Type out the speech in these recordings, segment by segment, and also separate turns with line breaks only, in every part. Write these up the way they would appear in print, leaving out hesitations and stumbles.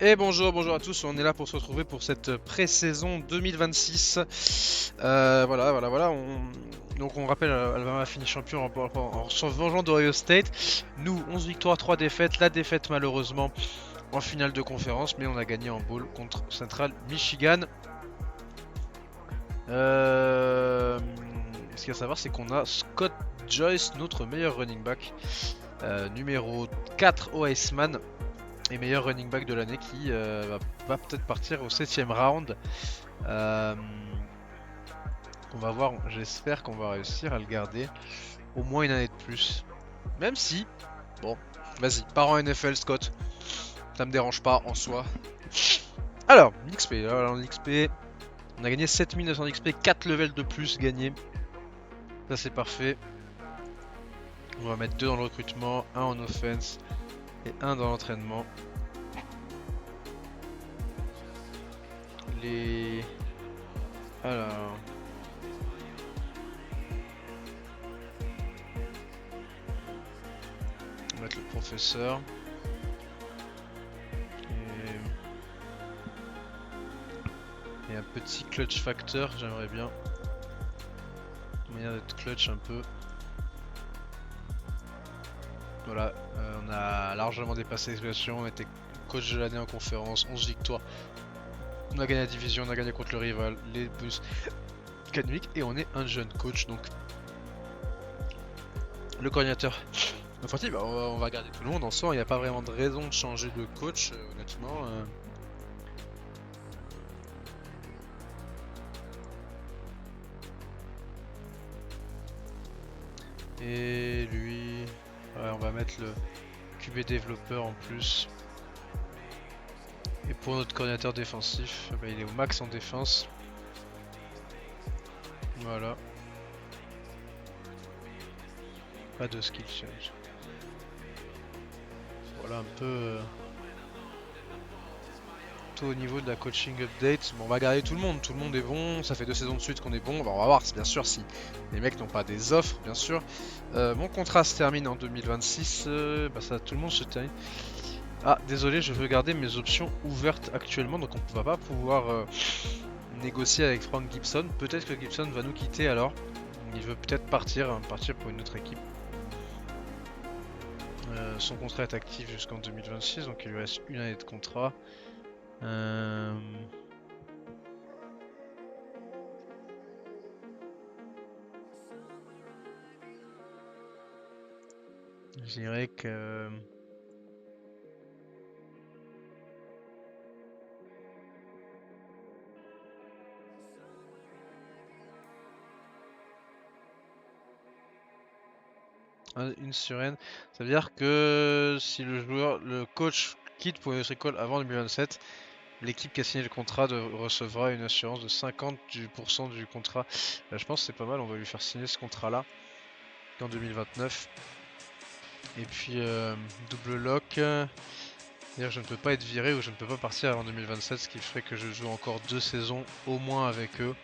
Et bonjour à tous, on est là pour se retrouver pour cette pré-saison 2026. Voilà. Donc on rappelle, Alabama a fini champion en se vengeant d'Ohio State. Nous, 11 victoires, 3 défaites. La défaite malheureusement en finale de conférence, mais on a gagné en bowl contre Central Michigan. Ce qu'il y a à savoir, c'est qu'on a Scott Joyce, notre meilleur running back, numéro 4 au Iceman et meilleur running back de l'année qui va peut-être partir au 7ème round. Euh, on va voir, j'espère qu'on va réussir à le garder au moins une année de plus. Même si, bon, vas-y, pars en NFL Scott, ça me dérange pas en soi. Alors, l'XP, on a gagné 7900 XP, 4 levels de plus gagnés. Ça c'est parfait. On va mettre 2 dans le recrutement, 1 en offense et 1 dans l'entraînement. Les... Alors... On va mettre le professeur. Et un petit clutch factor, j'aimerais bien. Manière d'être clutch un peu. Voilà, on a largement dépassé l'exploitation, on était coach de l'année en conférence, 11 victoires. On a gagné la division, on a gagné contre le rival, les bus Canwick, et on est un jeune coach, donc le coordinateur. Enfin, bah, on va garder tout le monde en soi, il n'y a pas vraiment de raison de changer de coach, honnêtement. Et lui, ouais, on va mettre le QB développeur en plus. Et pour notre coordinateur défensif, bah, il est au max en défense. Voilà. Pas de skill change. Voilà un peu tout au niveau de la coaching update. Bon, on va garder tout le monde est bon. Ça fait 2 saisons de suite qu'on est bon. On va voir bien sûr si les mecs n'ont pas des offres, bien sûr. Mon contrat se termine en 2026. Bah ça, tout le monde se termine. Ah, désolé, je veux garder mes options ouvertes actuellement, donc on va pas pouvoir négocier avec Frank Gibson. Peut-être que Gibson va nous quitter alors. Il veut peut-être partir pour une autre équipe. Son contrat est actif jusqu'en 2026, donc il lui reste une année de contrat. Je dirais que... Une sirène, ça veut dire que si le coach quitte pour une autre école avant 2027, l'équipe qui a signé le contrat recevra une assurance de 50% du contrat. Je pense que c'est pas mal, on va lui faire signer ce contrat-là en 2029. Et puis double lock, c'est-à-dire que je ne peux pas être viré ou je ne peux pas partir avant 2027, ce qui ferait que je joue encore 2 saisons au moins avec eux.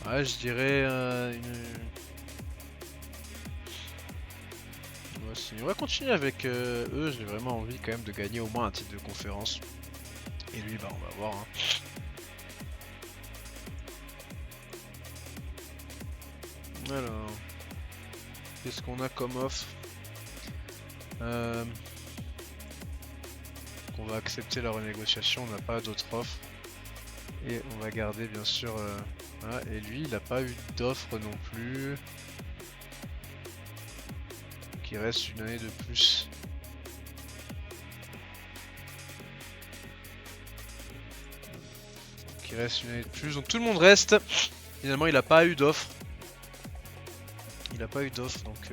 Ouais, je dirais on va continuer avec eux, j'ai vraiment envie quand même de gagner au moins un titre de conférence. Et lui, bah on va voir, hein. Alors, qu'est-ce qu'on a comme offre? On va accepter la renégociation, on n'a pas d'autre offre. Et on va garder bien sûr... et lui, il n'a pas eu d'offre non plus. Donc il reste une année de plus. Donc il reste une année de plus. Donc tout le monde reste. Finalement, il n'a pas eu d'offre. Il n'a pas eu d'offre, donc...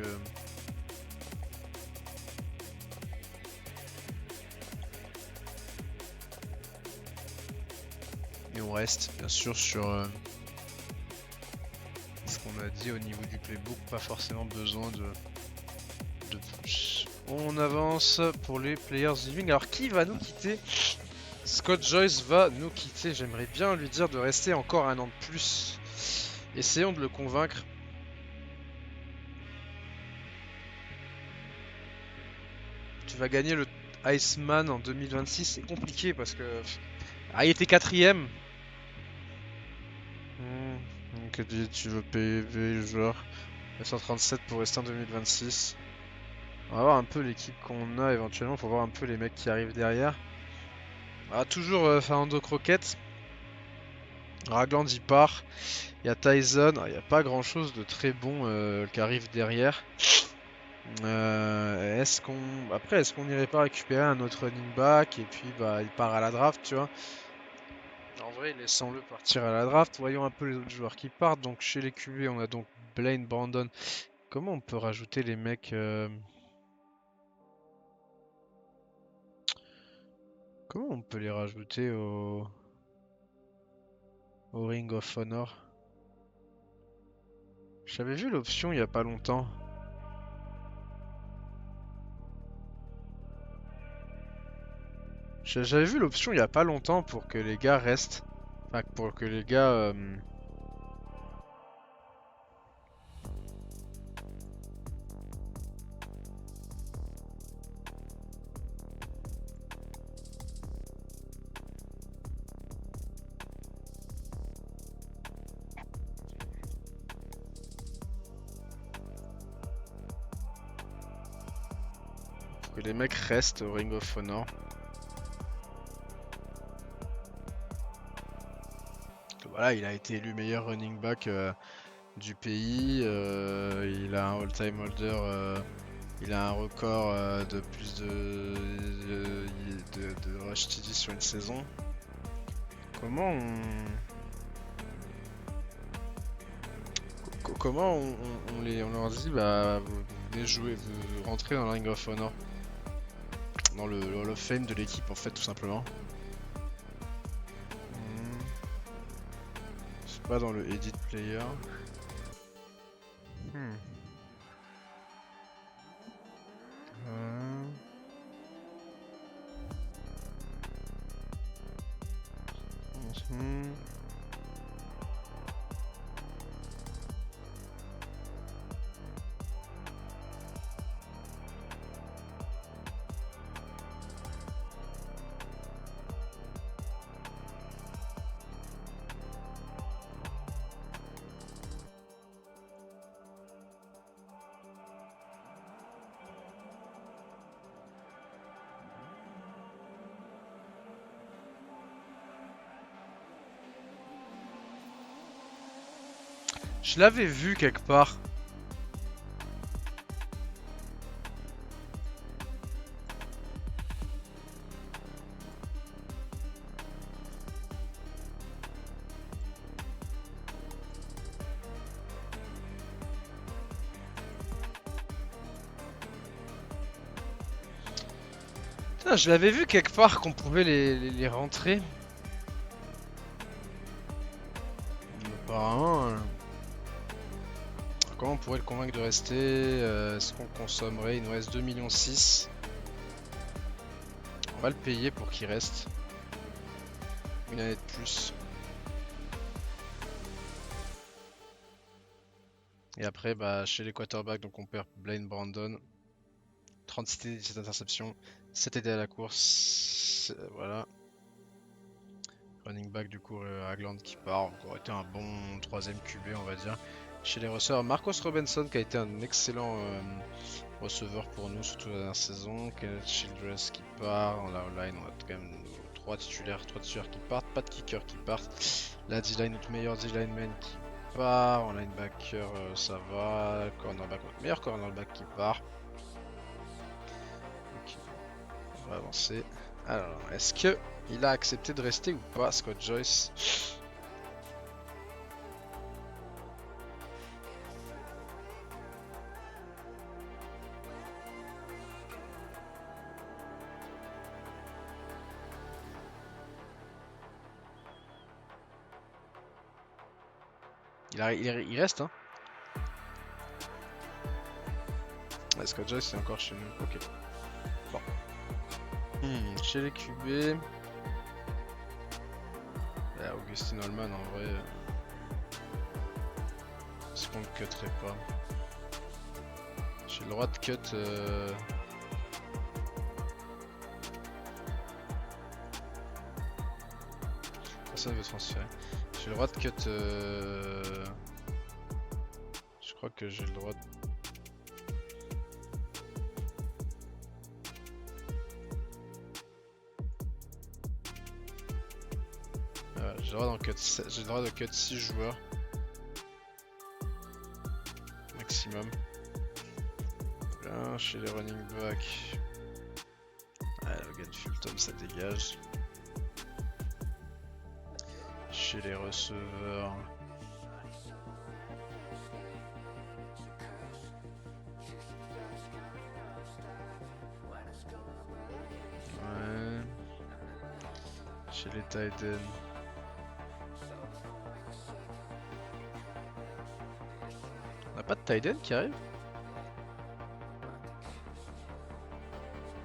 Et on reste bien sûr sur a dit au niveau du playbook, pas forcément besoin de plus. On avance pour les Players Living. Alors qui va nous quitter? Scott Joyce va nous quitter. J'aimerais bien lui dire de rester encore un an de plus. Essayons de le convaincre. Tu vas gagner le Iceman en 2026. C'est compliqué parce que... Ah, il était quatrième. Que tu veux payer le joueur 937 pour rester en 2026. On va voir un peu l'équipe qu'on a éventuellement. Faut voir un peu les mecs qui arrivent derrière. Ah, toujours Fernando Croquette. Ragland y part. Il y a Tyson. Il n'y a pas grand chose de très bon qui arrive derrière. Est-ce qu'on irait pas récupérer un autre running back et puis bah il part à la draft, tu vois? En vrai, laissons-le partir à la draft. Voyons un peu les autres joueurs qui partent. Donc chez les QB, on a donc Blaine Brandon. Comment on peut rajouter les mecs Comment on peut les rajouter au Ring of Honor? J'avais vu l'option il y a pas longtemps. J'avais vu l'option il y a pas longtemps pour que les gars restent. Enfin, pour que les gars... pour que les mecs restent au Ring of Honor. Voilà, il a été élu meilleur running back du pays. Il a un all-time holder. Il a un record de plus de rush TD sur une saison. Comment on... Comment on leur dit bah vous venez jouer, vous rentrez dans le Ring of Honor, dans le Hall of Fame de l'équipe en fait tout simplement. C'est pas dans le Edit Player. Je l'avais vu quelque part. Putain, je l'avais vu quelque part qu'on pouvait les rentrer. Apparemment... Comment on pourrait le convaincre de rester? Est-ce qu'on consommerait? Il nous reste 2,6 millions. On va le payer pour qu'il reste. Une année de plus. Et après, bah, chez les quarterbacks, donc on perd Blaine Brandon. 36 TD, 17 interceptions. 7 TD à la course. Voilà. Running back, du coup, Ragland qui part. Encore été un bon troisième QB, on va dire. Chez les receveurs, Marcos Robinson qui a été un excellent receveur pour nous, surtout la dernière saison. Kenneth Childress qui part. En la line, on a quand même 3 titulaires qui partent. Pas de kicker qui partent. La D-line, notre meilleur D-lineman qui part. En linebacker, ça va. Cornerback, notre meilleur cornerback qui part. Ok. On va avancer. Alors, est-ce que il a accepté de rester ou pas, Scott Joyce? Il reste, hein. Ouais, Scott Joyce c'est encore chez nous. Ok. Bon. Chez les QB. Augustin Holman en vrai. Est-ce qu'on le cutterait pas? J'ai le droit de cut. Personne veut transférer. J'ai le droit de cut. Je crois que j'ai le droit de. J'ai le droit de cut 6 joueurs maximum. Là, chez les running backs. Logan Fulton ça dégage. Chez les receveurs. Ouais. Chez les tight ends. On n'a pas de tight end qui arrive?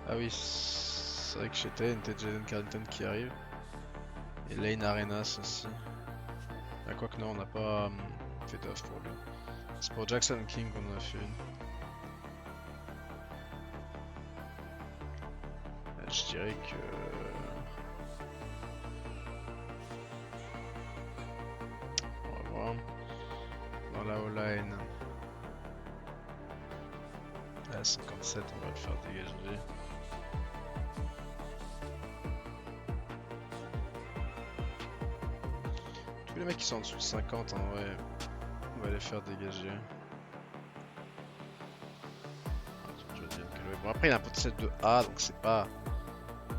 Ah oui, c'est vrai que chez tight end, t'as Jaden Carrington qui arrive. Et Lane Arenas aussi. Ah, quoi que non, on n'a pas fait d'offre pour lui. C'est pour Jackson King qu'on en a fait une. Je dirais que... On va voir. Dans la O-line. À 57, on va le faire dégager. Tous les mecs qui sont en dessous de 50, en vrai, on va les faire dégager. Bon, après, il a un potentiel de A, donc c'est pas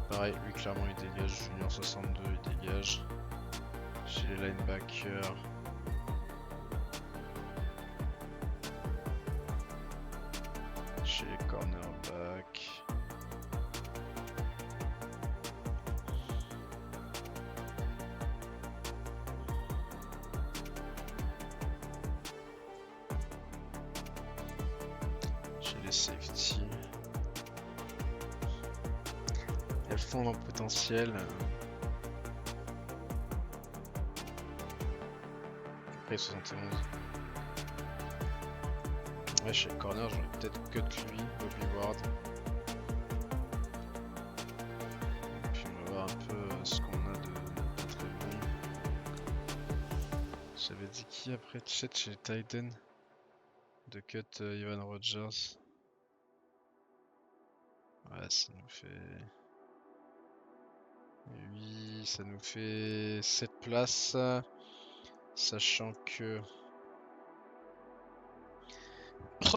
pareil. Lui, clairement, il dégage. Junior 62, il dégage. Chez les linebackers. Chez les cornerbacks. Chez les safety. Elles font dans le potentiel. Après 71. Ouais, chez le corner, j'aurais peut-être cut lui, Bobby Ward. Et puis on va voir un peu ce qu'on a de très bon. J'avais dit qui après chat chez Titan de cut Evan Rogers. Ouais, ça nous fait 8, ça nous fait 7 places. Sachant que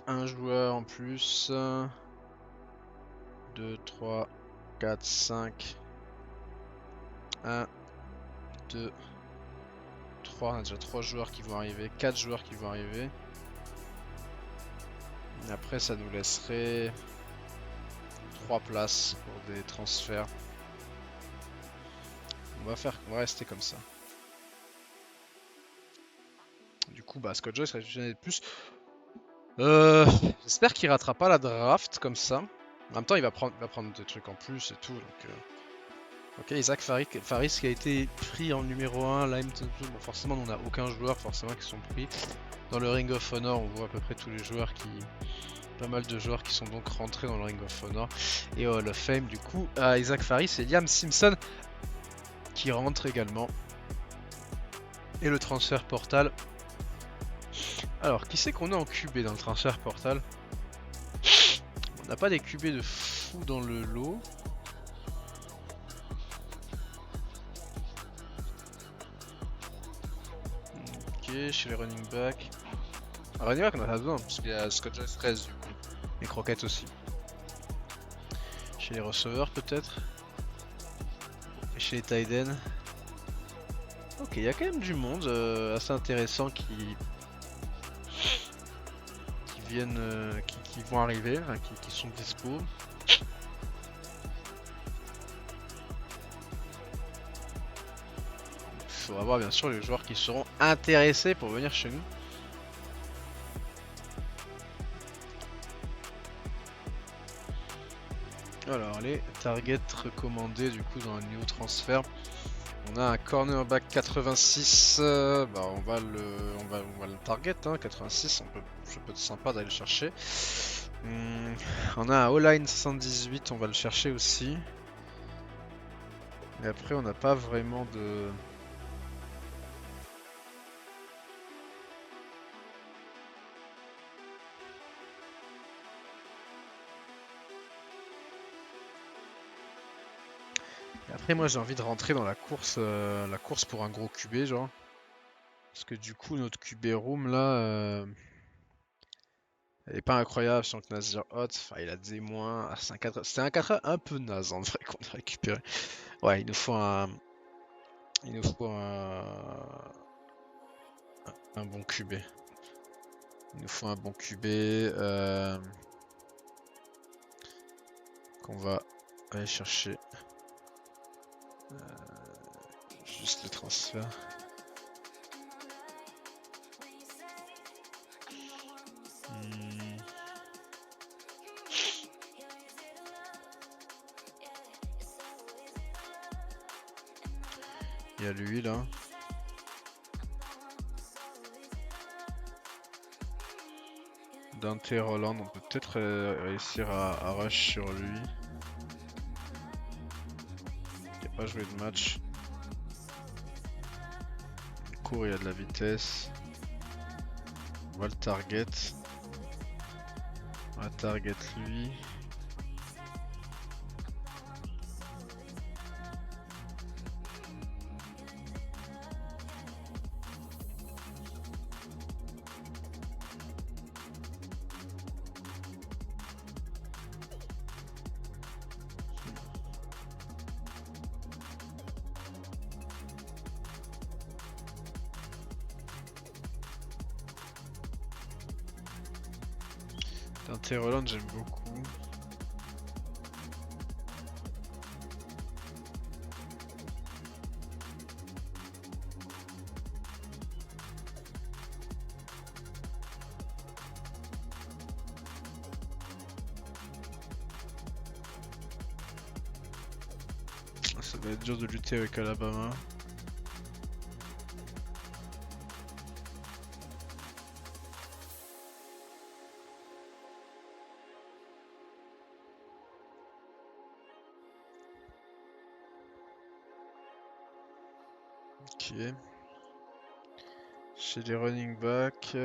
un joueur en plus. 2, 3, 4, 5. 1, 2, 3. On a déjà 3 joueurs qui vont arriver. 4 joueurs qui vont arriver. Et après, ça nous laisserait 3 places pour des transferts. On va rester comme ça. Du coup, bah, Scott Joyce serait de plus. J'espère qu'il ratera pas la draft comme ça. En même temps, il va prendre des trucs en plus et tout. Donc, ok, Isaac Faris qui a été pris en numéro 1. Là, bon, forcément, on n'a aucun joueur forcément qui sont pris. Dans le Ring of Honor, on voit à peu près tous les joueurs qui. Pas mal de joueurs qui sont donc rentrés dans le Ring of Honor. Et Hall of Fame, du coup, à Isaac Faris et Liam Simpson qui rentrent également. Et le transfert portal. Alors, qui c'est qu'on a en QB dans le transfert portal? On n'a pas des QB de fou dans le lot. Ok, chez les running backs. Running back, on en a besoin, parce qu'il y a Scott Joyce 13 du coup. Et Croquette aussi. Chez les receveurs peut-être. Et chez les tight ends. Ok, il y a quand même du monde assez intéressant qui viennent, qui vont arriver, enfin, qui sont dispo. Il faudra voir bien sûr les joueurs qui seront intéressés pour venir chez nous. Alors les targets recommandés du coup dans le new transfert. On a un cornerback 86, on va le target, hein, 86, ça peut être sympa d'aller le chercher. On a un O-line 78, on va le chercher aussi. Et après on n'a pas vraiment de... Et après moi j'ai envie de rentrer dans la course pour un gros QB genre. Parce que du coup notre QB room là... elle est pas incroyable sur le Nasir Hot, enfin il a des moins, c'est un 4 un peu naze en vrai qu'on a récupéré. Ouais, il nous faut un bon QB. Il nous faut un bon QB qu'on va aller chercher. Juste le transfert. Il y a lui là. Dante Roland, on peut peut-être réussir à rush sur lui. Il n'a pas joué de match. Il court, il a de la vitesse. On va le target. On va target lui. Dante Roland, j'aime beaucoup. Ça va être dur de lutter avec Alabama. Ok. Chez les running backs,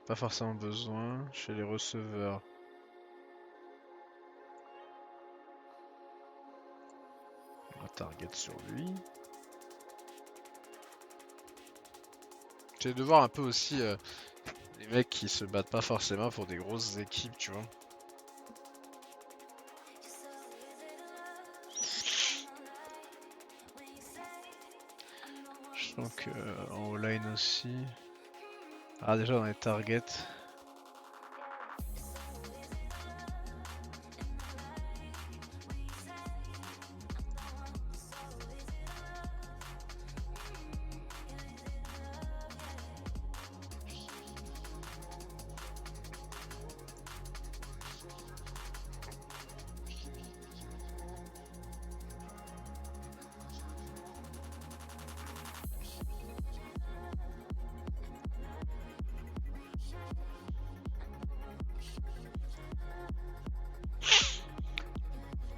pas forcément besoin. Chez les receveurs, on va target sur lui. J'essaie de voir un peu aussi les mecs qui se battent pas forcément pour des grosses équipes, tu vois. Je sens que en O-line aussi. Ah déjà dans les targets.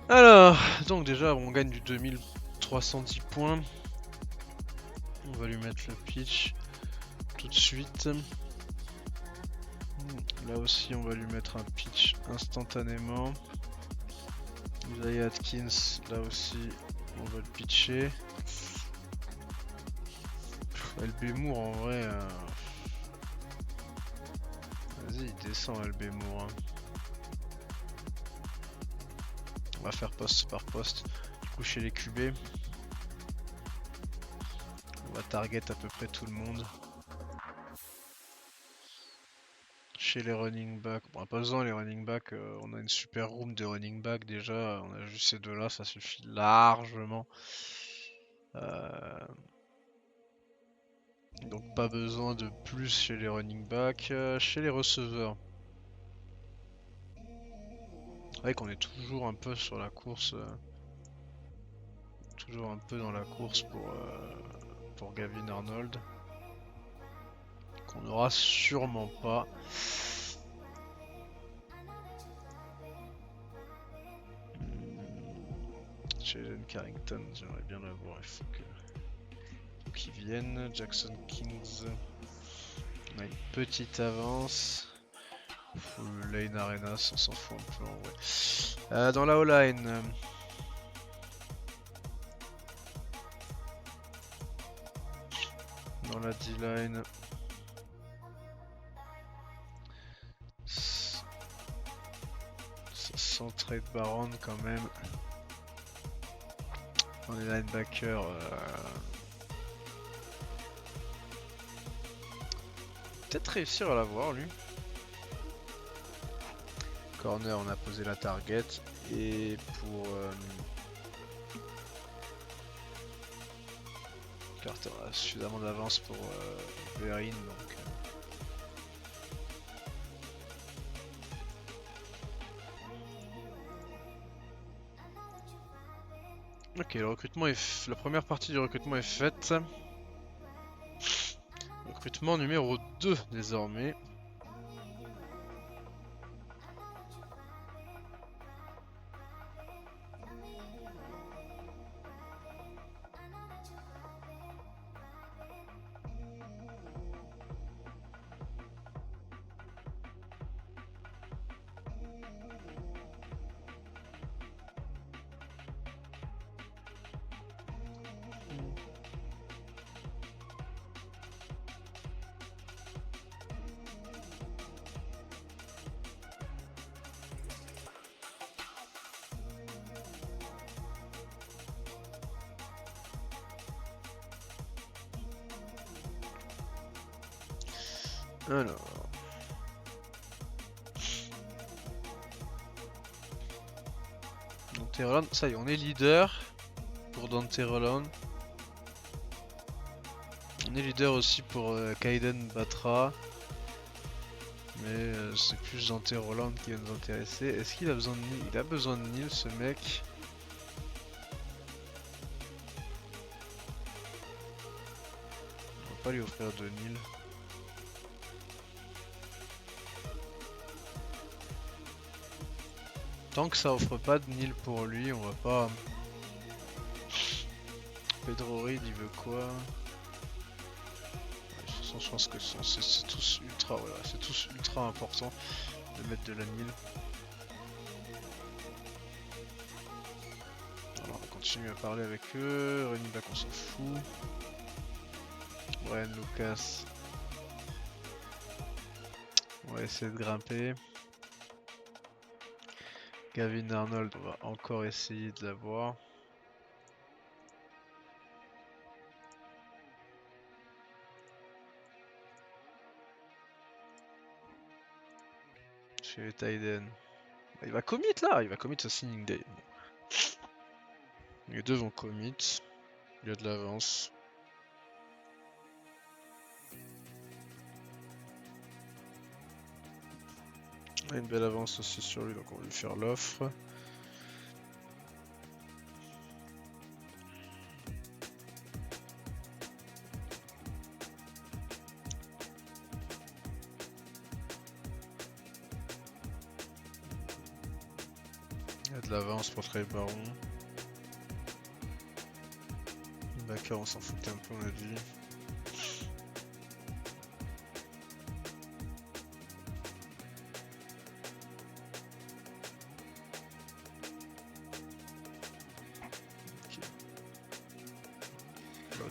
Alors, donc déjà on gagne du 2310 points. On va lui mettre le pitch tout de suite. Là aussi on va lui mettre un pitch instantanément. Isaiah Atkins, là aussi on va le pitcher. LB Moore en vrai... Vas-y, il descend LB Moore. Hein. On va faire poste par poste. Du coup chez les QB, on va target à peu près tout le monde. Chez les running backs, bon, pas besoin les running backs, on a une super room de running back déjà, on a juste ces deux là, ça suffit largement. Donc pas besoin de plus chez les running backs. Chez les receveurs, vrai qu'on est toujours un peu sur la course, toujours un peu dans la course pour Gavin Arnold, qu'on aura sûrement pas. Jalen Carrington, j'aimerais bien l'avoir, il faut qu'il vienne. Jackson Kings, on a une petite avance. Full lane Arenas, on s'en fout un peu en vrai. Dans la O-line, dans la D-line, ça sent trade Baron quand même. Dans les linebackers, peut-être réussir à l'avoir lui. Corner, on a posé la target. Et pour Carter a suffisamment d'avance pour Verin, donc ok, le recrutement est la première partie du recrutement est faite. Recrutement numéro 2 désormais. Alors. Dante Roland, ça y est, on est leader pour Dante Roland. On est leader aussi pour Kaiden Batra. Mais c'est plus Dante Roland qui va nous intéresser. Est-ce qu'il a besoin de Nil? Il a besoin de Nil, ce mec. On va pas lui offrir de Nil. Tant que ça offre pas de Nil pour lui, on va pas. Pedro Reed, il veut quoi? De toute façon, je pense que c'est tous ultra, voilà, c'est tous ultra important de mettre de la Nil. Alors, on va continuer à parler avec eux. Running back, on s'en fout. Brian Lucas. On va essayer de grimper. Gavin Arnold, on va encore essayer de l'avoir. Chez les Tiden. Il va commit là, il va commit au signing day. Les deux vont commit. Il y a de l'avance. Il y a une belle avance aussi sur lui, donc on va lui faire l'offre. Il y a de l'avance pour Trey Baron. D'accord, on s'en foutait un peu, on a dit.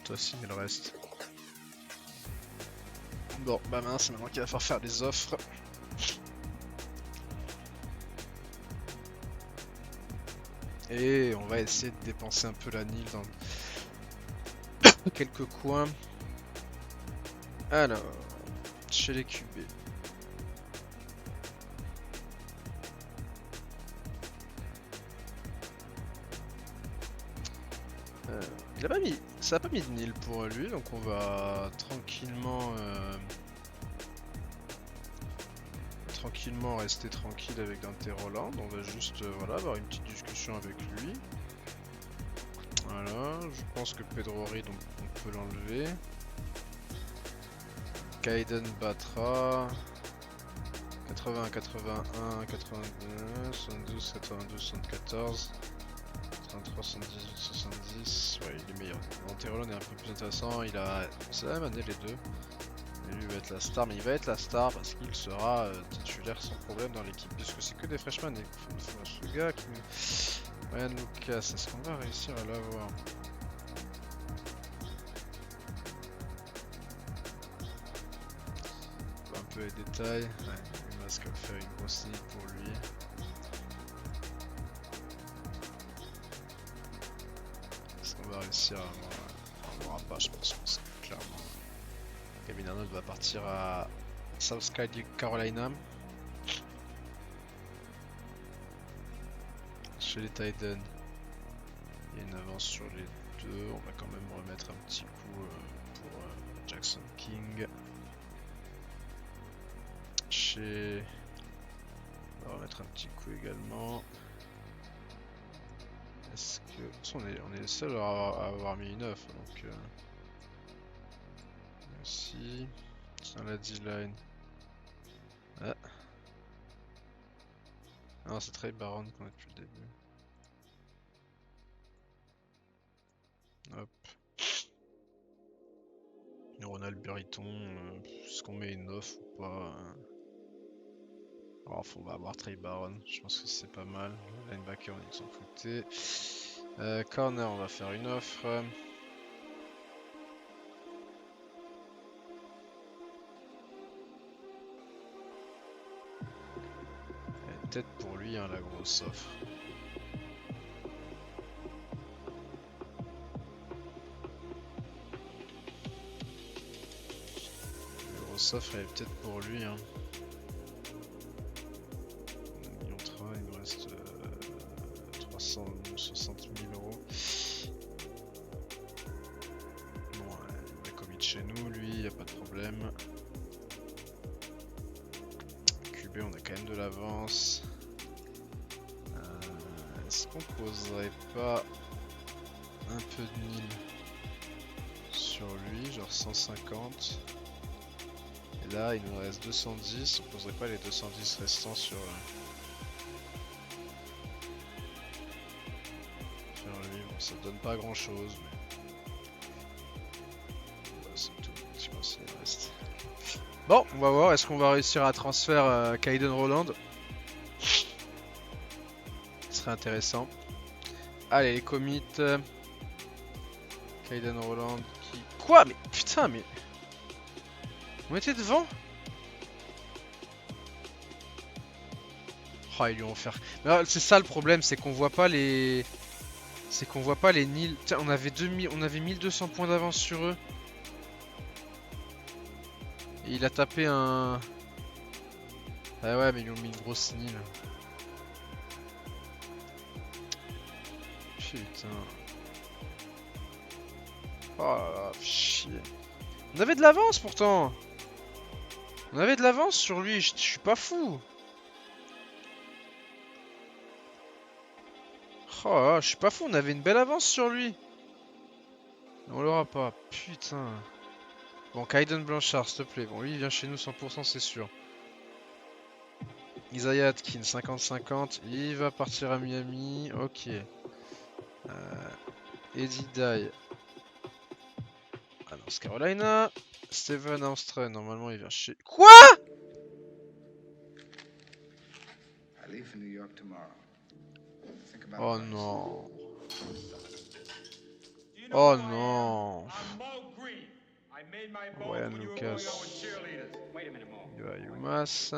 Toi signe le reste. Bon, bah mince, c'est maintenant qu'il va falloir faire des offres. Et on va essayer de dépenser un peu la Nil dans quelques coins. Alors, chez les QB. Il a pas mis, ça a pas mis de Nil pour lui, donc on va tranquillement tranquillement rester tranquille avec Dante Roland. On va juste voilà, avoir une petite discussion avec lui. Voilà, je pense que Pedro Reed, on peut l'enlever. Kaiden Batra. 80, 81, 82, 72, 82, 74. 33, 78, 70. Ouais, il est meilleur. Dante Roland est un peu plus intéressant. Il a. C'est la même année les deux. Et lui va être la star, mais il va être la star parce qu'il sera titulaire sans problème dans l'équipe, puisque c'est que des freshmen. Et ce gars qui. Ryan Lucas, est-ce qu'on va réussir à l'avoir? Un peu les détails. Ouais, le masque va faire une grosse ligne pour lui. Est-ce qu'on va réussir à avoir? On n'aura pas, je pense que clairement. Kevin Arnold va partir à South Carolina. Chez les Titans, il y a une avance sur les deux. On va quand même remettre un petit coup pour Jackson King. Chez... On va remettre un petit coup également. Est-ce que... On est les seuls à avoir mis une offre, donc... Merci. Tiens la D-line. Ah. Non, c'est Trey Baron qu'on a depuis le début. Hop. Ronald Burriton, est-ce qu'on met une offre ou pas? Alors, on va avoir Trey Baron, je pense que c'est pas mal. Linebacker, ils s'en foutaient. Corner, on va faire une offre. Peut-être pour lui, hein, la grosse offre. La grosse offre, elle est peut-être pour lui. Hein. 1,3 million, il nous reste 360 000 euros. Bon, il va commit chez nous, lui, il n'y a pas de problème. QB, on a quand même de l'avance. Est-ce qu'on poserait pas un peu de mille sur lui, genre 150? Et là, il nous reste 210. On poserait pas les 210 restants sur lui. Bon, ça donne pas grand chose, mais ouais, c'est tout. Je pense qu'il reste. Bon, on va voir. Est-ce qu'on va réussir à transférer Kaiden Roland? Ce serait intéressant. Allez, les commits. Kaiden Roland qui. Quoi? Mais putain, mais. On était devant? Oh, ils lui ont offert. C'est ça le problème, c'est qu'on voit pas les. C'est qu'on voit pas les nils. Tiens, on avait 1200 points d'avance sur eux. Et il a tapé un. Ah ouais, mais ils lui ont mis une grosse nil. Putain. Oh là là, chier. On avait de l'avance pourtant. On avait de l'avance sur lui, je suis pas fou. Oh là là, je suis pas fou, on avait une belle avance sur lui. On l'aura pas, putain. Bon, Kaiden Blanchard, s'il te plaît. Bon, lui il vient chez nous 100%, c'est sûr. Isaiah Atkins, 50-50. Il va partir à Miami. Ok. Eddie Dye. Ah non, c'est Carolina. Steven Armstrong, normalement il vient chez... Quoi? Oh non. Oh non. Ryan Lucas. Il va à UMass.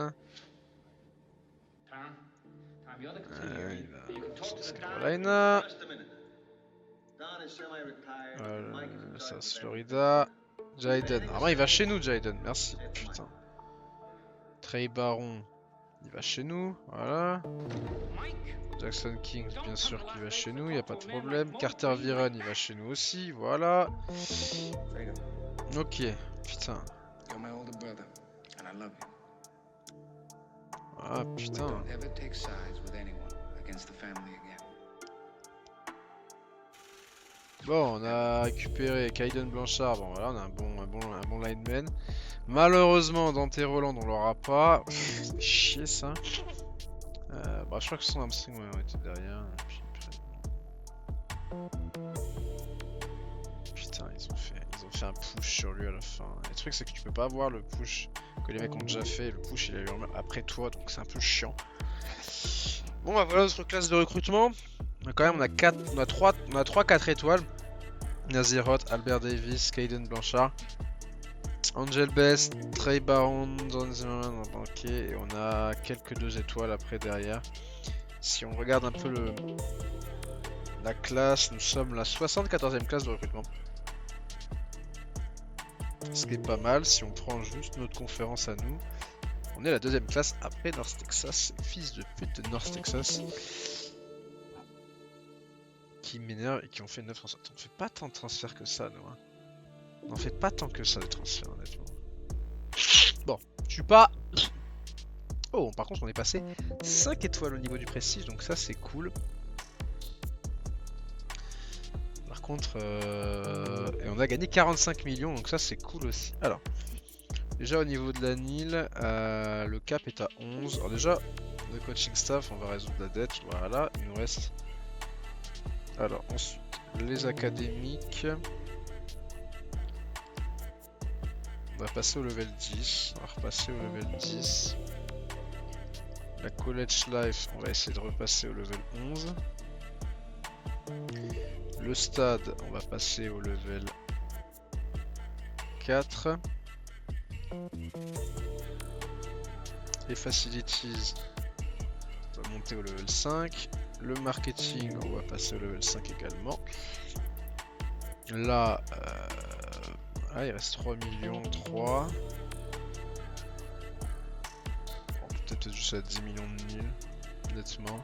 Il va South Carolina. South Florida. Jaden. Normalement il va chez nous, Jaden. Merci. Putain. Trey Baron. Il va chez nous. Voilà. Jackson King, bien sûr qu'il va chez nous, il n'y a pas de problème. Carter Viron, il va chez nous aussi, voilà. Ok, putain. Ah putain.
Don't ever take sides with anyone against the family again.
Bon, on a récupéré Kaiden Blanchard. Bon, voilà, on a un bon lineman. Malheureusement, Dante Roland, on l'aura pas. C'est chier ça. Bah, je crois que son hamstring, ouais, on était derrière. Putain, ils ont fait un push sur lui à la fin. Et le truc, c'est que tu peux pas voir le push que les mecs ont déjà fait. Le push, il a eu après toi, donc c'est un peu chiant. Bon, bah voilà notre classe de recrutement. Quand même, on a 3 4 étoiles. Naziroth, Albert Davis, Kaiden Blanchard, Angel Best, Trey Baron, Don Zimmerman en banquet, et on a quelques 2 étoiles après derrière. Si on regarde un peu la classe, nous sommes la 74e classe de recrutement. Ce qui est pas mal, si on prend juste notre conférence à nous, on est la 2e classe après North Texas, fils de pute de North Texas. Qui m'énerve et qui ont fait 9 transferts. On fait pas tant de transferts que ça, nous. Hein. On en fait pas tant que ça de transferts, honnêtement. Bon, je suis pas. Oh, par contre, on est passé 5 étoiles au niveau du prestige, donc ça c'est cool. Par contre, et on a gagné 45 millions, donc ça c'est cool aussi. Alors, déjà au niveau de la NIL, le cap est à 11. Alors, déjà, le coaching staff, on va résoudre la dette. Voilà, il nous reste. Alors, ensuite, les académiques. On va passer au level 10. On va repasser au level 10. La college life, on va essayer de repasser au level 11. Le stade, on va passer au level 4. Les facilities, on va monter au level 5. Le marketing, on va passer au level 5 également. Là, il reste 3 millions 3. On peut peut-être juste à 10 millions de nil, nettement.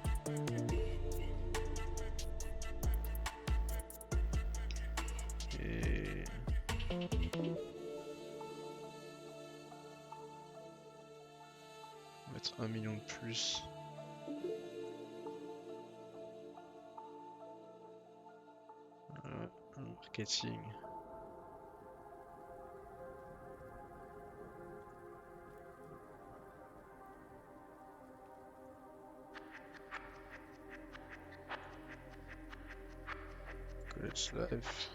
Et... on va mettre 1 million de plus. Marketing. College life.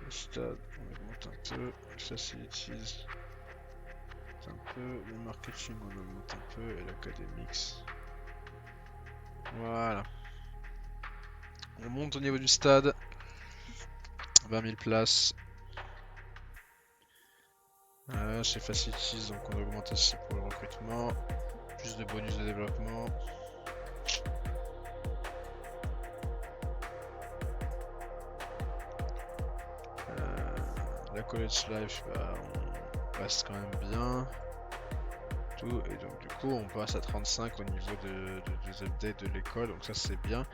Le stade, on augmente un peu. Les facilities, un peu. Le marketing, on augmente un peu. Et l'academics. Voilà. On monte au niveau du stade. 20 000 places. Chez Facilities, donc on augmente aussi pour le recrutement. Plus de bonus de développement. La college life, bah, on reste quand même bien. Tout, et donc du coup on passe à 35 au niveau des updates de l'école, donc ça c'est bien.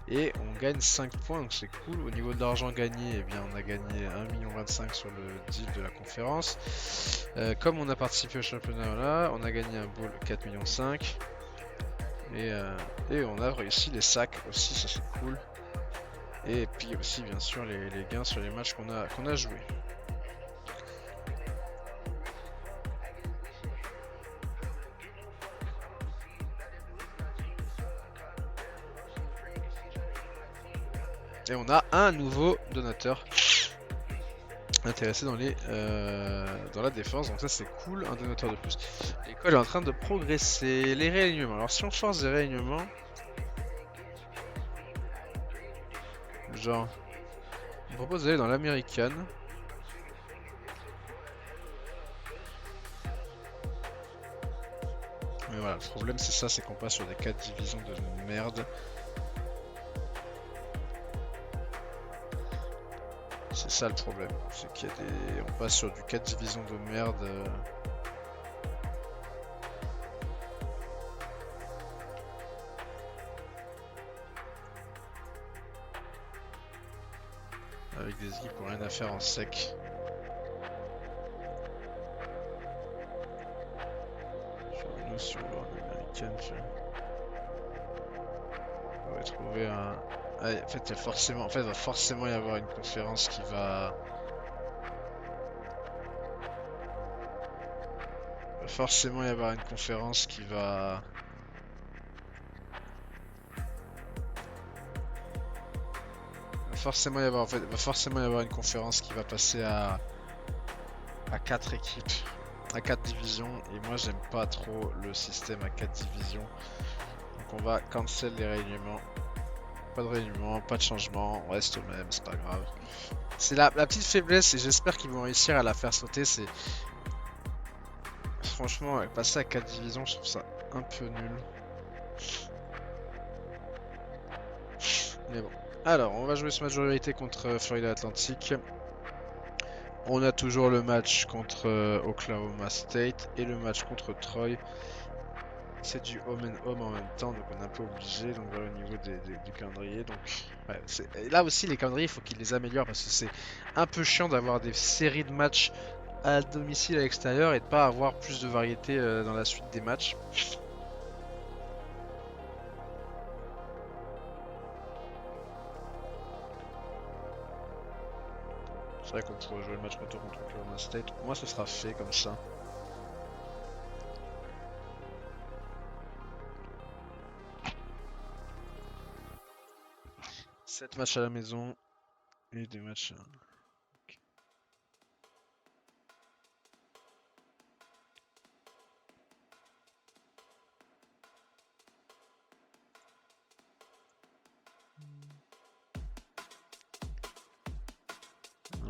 Et on gagne 5 points, donc c'est cool. Au niveau de l'argent gagné, eh bien on a gagné 1,25 million sur le deal de la conférence. Comme on a participé au championnat là, on a gagné un bowl 4,5 millions. Et on a réussi les sacs aussi, ça c'est cool. Et puis aussi bien sûr les gains sur les matchs qu'on a joués. Et on a un nouveau donateur intéressé dans la défense, donc ça c'est cool, un donateur de plus. L'école est en train de progresser. Les réalignements, alors si on force des réalignements, genre, on propose d'aller dans l'américaine. Mais voilà, le problème c'est ça, c'est qu'on passe sur des 4 divisions de merde. C'est ça le problème, c'est qu'il y a des... on passe sur du 4 divisions de merde. Avec des équipes qui n'ont rien à faire en sec. Sur nous, sur l'eau. Tiens, on va trouver un. Ah, en fait, il y a forcément, en fait, il va forcément y avoir une conférence qui va. Il va forcément y avoir une conférence qui va. Il va forcément y avoir, en fait, il va forcément y avoir une conférence qui va passer à 4 équipes, à 4 divisions. Et moi, j'aime pas trop le système à 4 divisions. Donc, on va cancel les réunions. Pas de réunion, pas de changement, on reste au même, c'est pas grave. C'est la petite faiblesse et j'espère qu'ils vont réussir à la faire sauter. C'est franchement, passer à 4 divisions, je trouve ça un peu nul. Mais bon. Alors, on va jouer ce match de rivalité contre Florida Atlantic. On a toujours le match contre Oklahoma State et le match contre Troy. C'est du home and home en même temps, donc on est un peu obligé. Donc voilà au niveau du calendrier. Donc ouais, et là aussi, les calendriers, il faut qu'ils les améliorent parce que c'est un peu chiant d'avoir des séries de matchs à domicile à l'extérieur et de pas avoir plus de variété dans la suite des matchs. C'est vrai qu'on pourrait jouer le match retour contre Oklahoma State. Moi, ce sera fait comme ça. Sept matchs à la maison et des matchs.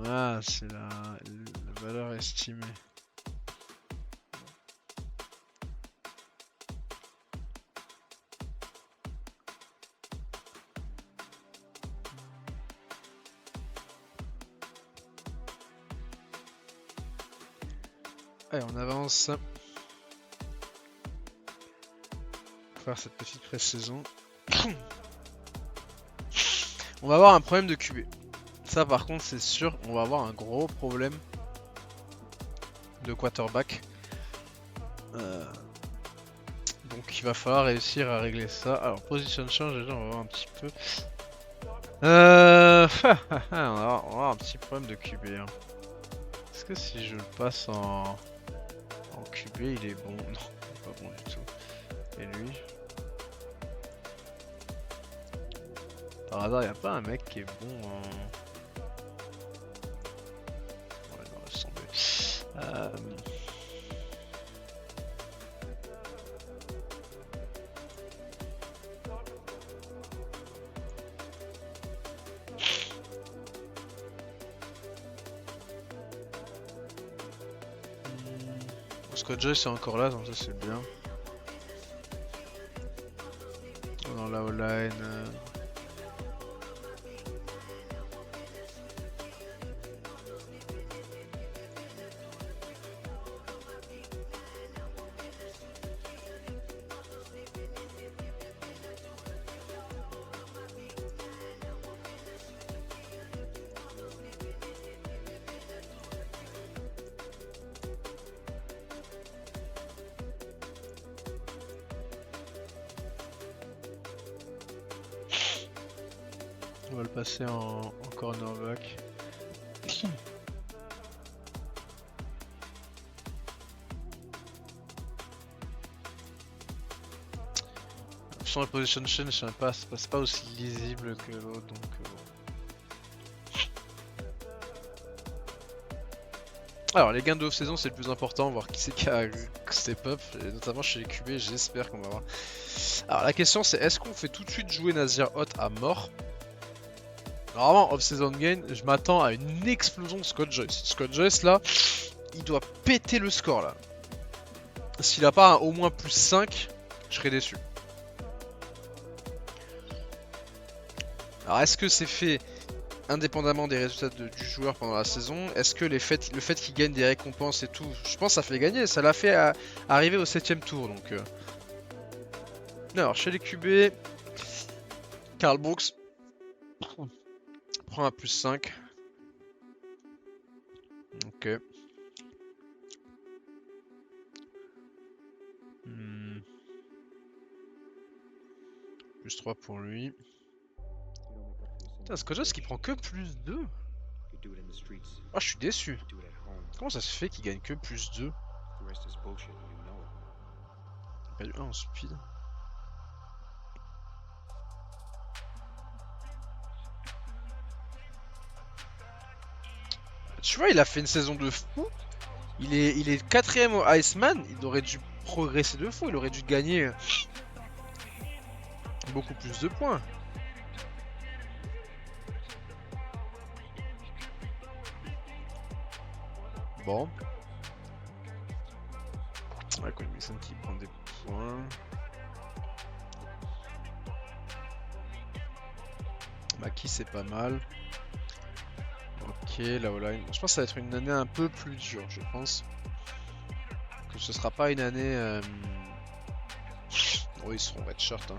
Ah, c'est la valeur estimée. Allez, on avance. Pour faire cette petite pré-saison. On va avoir un problème de QB. Ça, par contre, c'est sûr, on va avoir un gros problème de quarterback. Donc, il va falloir réussir à régler ça. Alors, position change, déjà, on va voir un petit peu. On va avoir un petit problème de QB. Hein. Est-ce que si je le passe en QB, il est bon? Non, il est pas bon du tout. Et lui? Par hasard, il n'y a pas un mec qui est bon en... Ouais, non, laisse tomber. Scott Joyce est encore là, donc ça c'est bien. Dans la O-line. On va le passer en cornerback. Sur la position chain, je sais pas, c'est pas aussi lisible que l'autre, donc bon. Alors les gains de off-saison c'est le plus important, voir qui c'est qui a step up, et notamment chez les QB, j'espère qu'on va voir. Alors la question c'est est-ce qu'on fait tout de suite jouer Nazir Hot à mort? Normalement off-season gain, je m'attends à une explosion de Scott Joyce. Scott Joyce là, il doit péter le score là. S'il a pas un au moins plus 5, je serais déçu. Alors est-ce que c'est fait indépendamment des résultats du joueur pendant la saison? Est-ce que le fait qu'il gagne des récompenses et tout, je pense que ça fait gagner, ça l'a fait arriver au 7ème tour donc. Alors chez les QB, Karl Brooks prend un plus 5. Ok. plus 3 pour lui. Putain, Scott Joyce qui prend que plus 2. Ah, je suis déçu. Comment ça se fait qu'il gagne que plus 2? Il a perdu 1 en speed. Tu vois, il a fait une saison de fou. Il est 4ème au Iceman. Il aurait dû progresser de fou. Il aurait dû gagner beaucoup plus de points. Bon. Ouais, Colin Wilson qui prend des points. Maki, c'est pas mal. Ok, la O-line. Je pense que ça va être une année un peu plus dure, je pense. Que ce sera pas une année... Oh, ils seront redshirt, hein.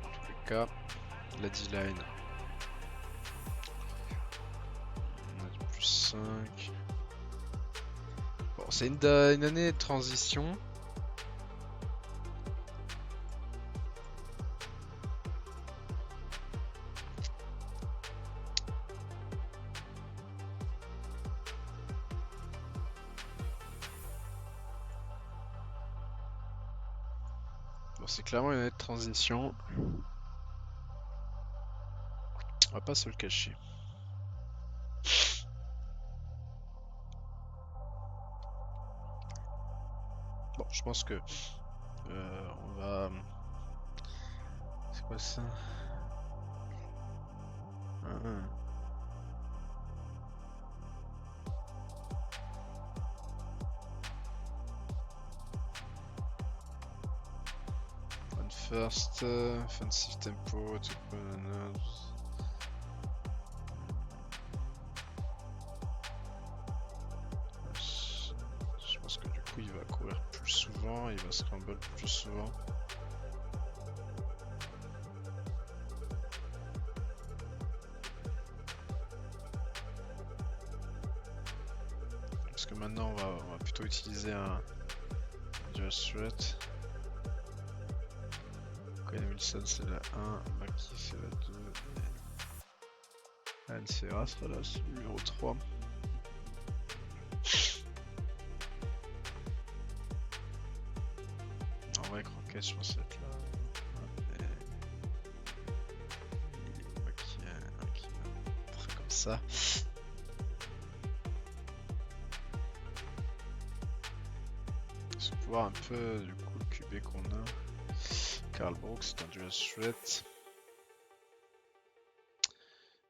En tous les cas. La D-line. On a du plus 5. Bon, c'est une année de transition. Bon, c'est clairement une année de transition. On va pas se le cacher. Bon, je pense que on va. C'est quoi ça? Ah. Run first, offensive tempo, to bananas. Je pense que du coup il va courir plus souvent, il va scramble plus souvent. Parce que maintenant on va plutôt utiliser un just threat. Colin Wilson c'est la 1, Maki c'est la 2. Anne Serra sera là, c'est le numéro 3. En vrai, Croquette, je pense être là. Ok, très comme ça. Je vais voir un peu du coup le QB qu'on a. Karl Brooks, c'est un dual threat.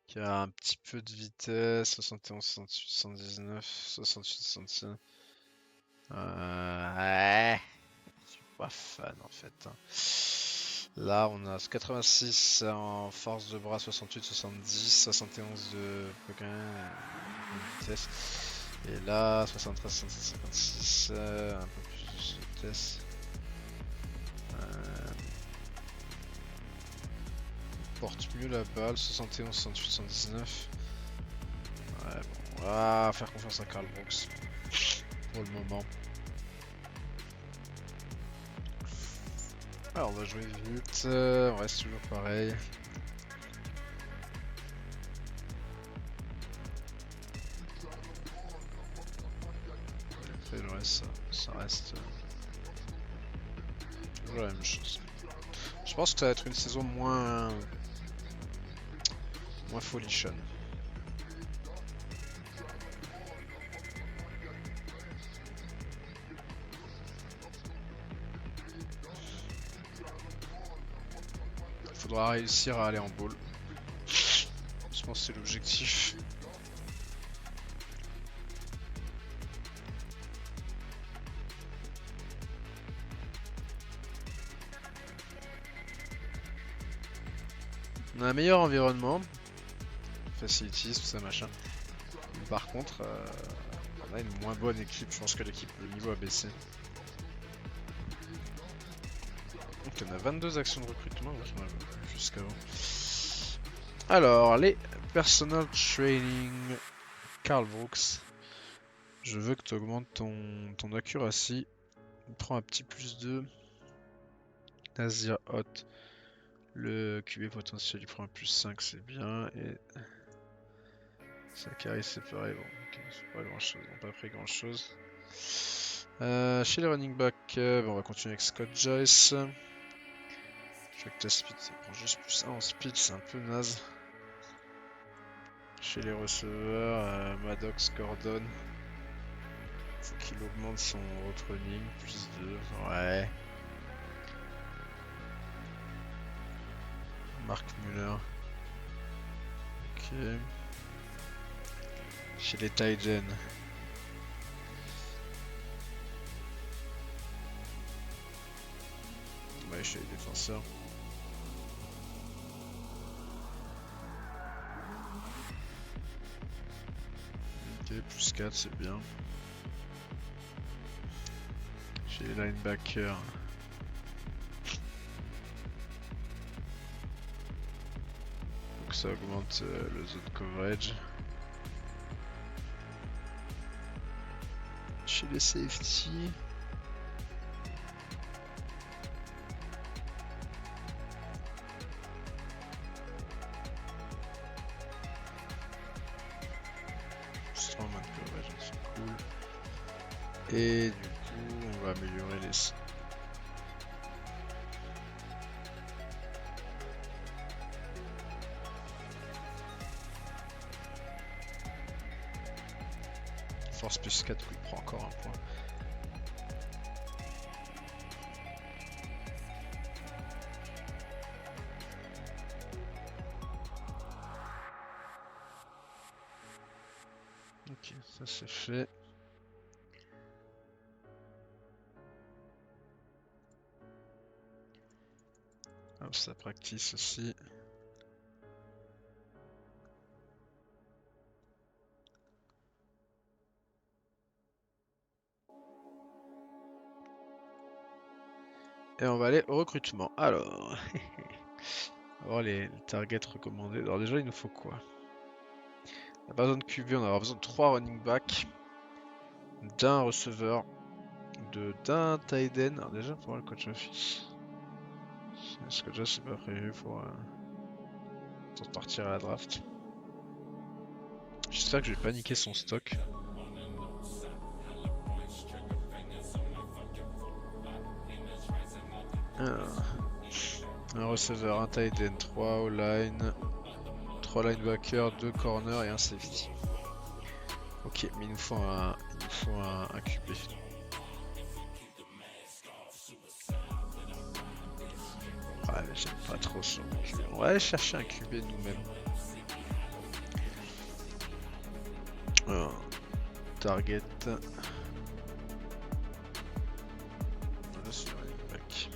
Qui a un petit peu de vitesse, 71, 68, 119, 68, 66. Ouais, je suis pas fan en fait. Là, on a 86 en force de bras, 68, 70, 71 de vitesse. Et là, 73, 56, un peu plus de vitesse. Porte mieux la balle, 71, 68, 119. Ouais, bon, on va faire confiance à Karl Brooks pour le moment. Alors, on va jouer vite, on reste toujours pareil. Après, le reste, ça reste toujours la même chose. Je pense que ça va être une saison moins folichonne. Il faudra réussir à aller en bowl. Je pense que c'est l'objectif. On a un meilleur environnement, facilities, tout ça machin. Mais par contre, on a une moins bonne équipe. Je pense que le niveau a baissé. Donc on a 22 actions de recrutement, on a jusqu'avant. Alors, les personal training, Karl Brooks. Je veux que tu augmentes ton accuracy. On prend un petit plus 2. Nazir Hot. Le QB potentiel du prend un +5, c'est bien. Et Sakari, c'est pareil. Bon, ok, c'est pas grand chose. On n'a pas pris grand chose. Chez les running backs, on va continuer avec Scott Joyce. Je vois que ta speed, ça prend juste +1 en speed, c'est un peu naze. Chez les receveurs, Maddox, Gordon. Faut qu'il augmente son route running, +2. Ouais. Mark Muller. Ok. Chez les Titans. Ouais, chez les défenseurs. Ok, +4, c'est bien. Chez les linebackers. Donc ça augmente le zone coverage. Chez les safety. Strong man coverage, c'est cool. Et du coup, on va améliorer les... Force +4, il prend encore un point. Ok, ça c'est fait. Hop, ça practice aussi. Et on va aller au recrutement. Alors, on va voir les targets recommandés. Alors déjà, il nous faut quoi? On a pas besoin de QB, on aura besoin de 3 running backs, d'un receveur, d'un tight end. Alors déjà, pour le coach office. Parce que déjà, c'est pas prévu pour partir à la draft. J'espère que je vais pas niquer son stock. Alors, un receveur, un tight end, 3 O-line, 3 linebackers, 2 corners et un safety. Ok, mais il nous faut un QB. Ouais, mais j'aime pas trop son QB. On va aller chercher un QB nous-mêmes. Alors, target. Voilà, c'est running back.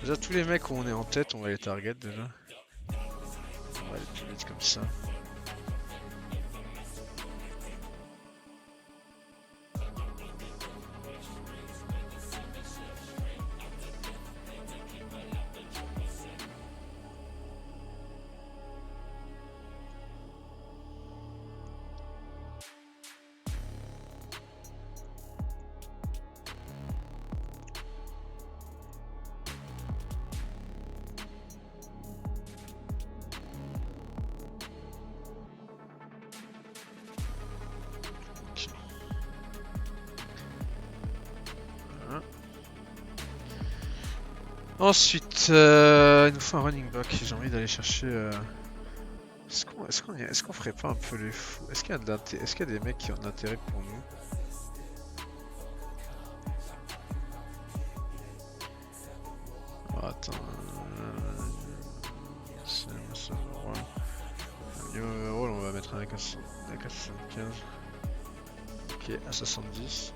Déjà, tous les mecs où on est en tête, on va les target déjà. On va aller plus vite comme ça. Ensuite, il nous faut un running back. J'ai envie d'aller chercher. Est-ce qu'on ferait pas un peu les fous? Est-ce qu'il y a des mecs qui ont de l'intérêt pour nous? Oh, attends. Overall, on va mettre un à 75. Ok, à 70.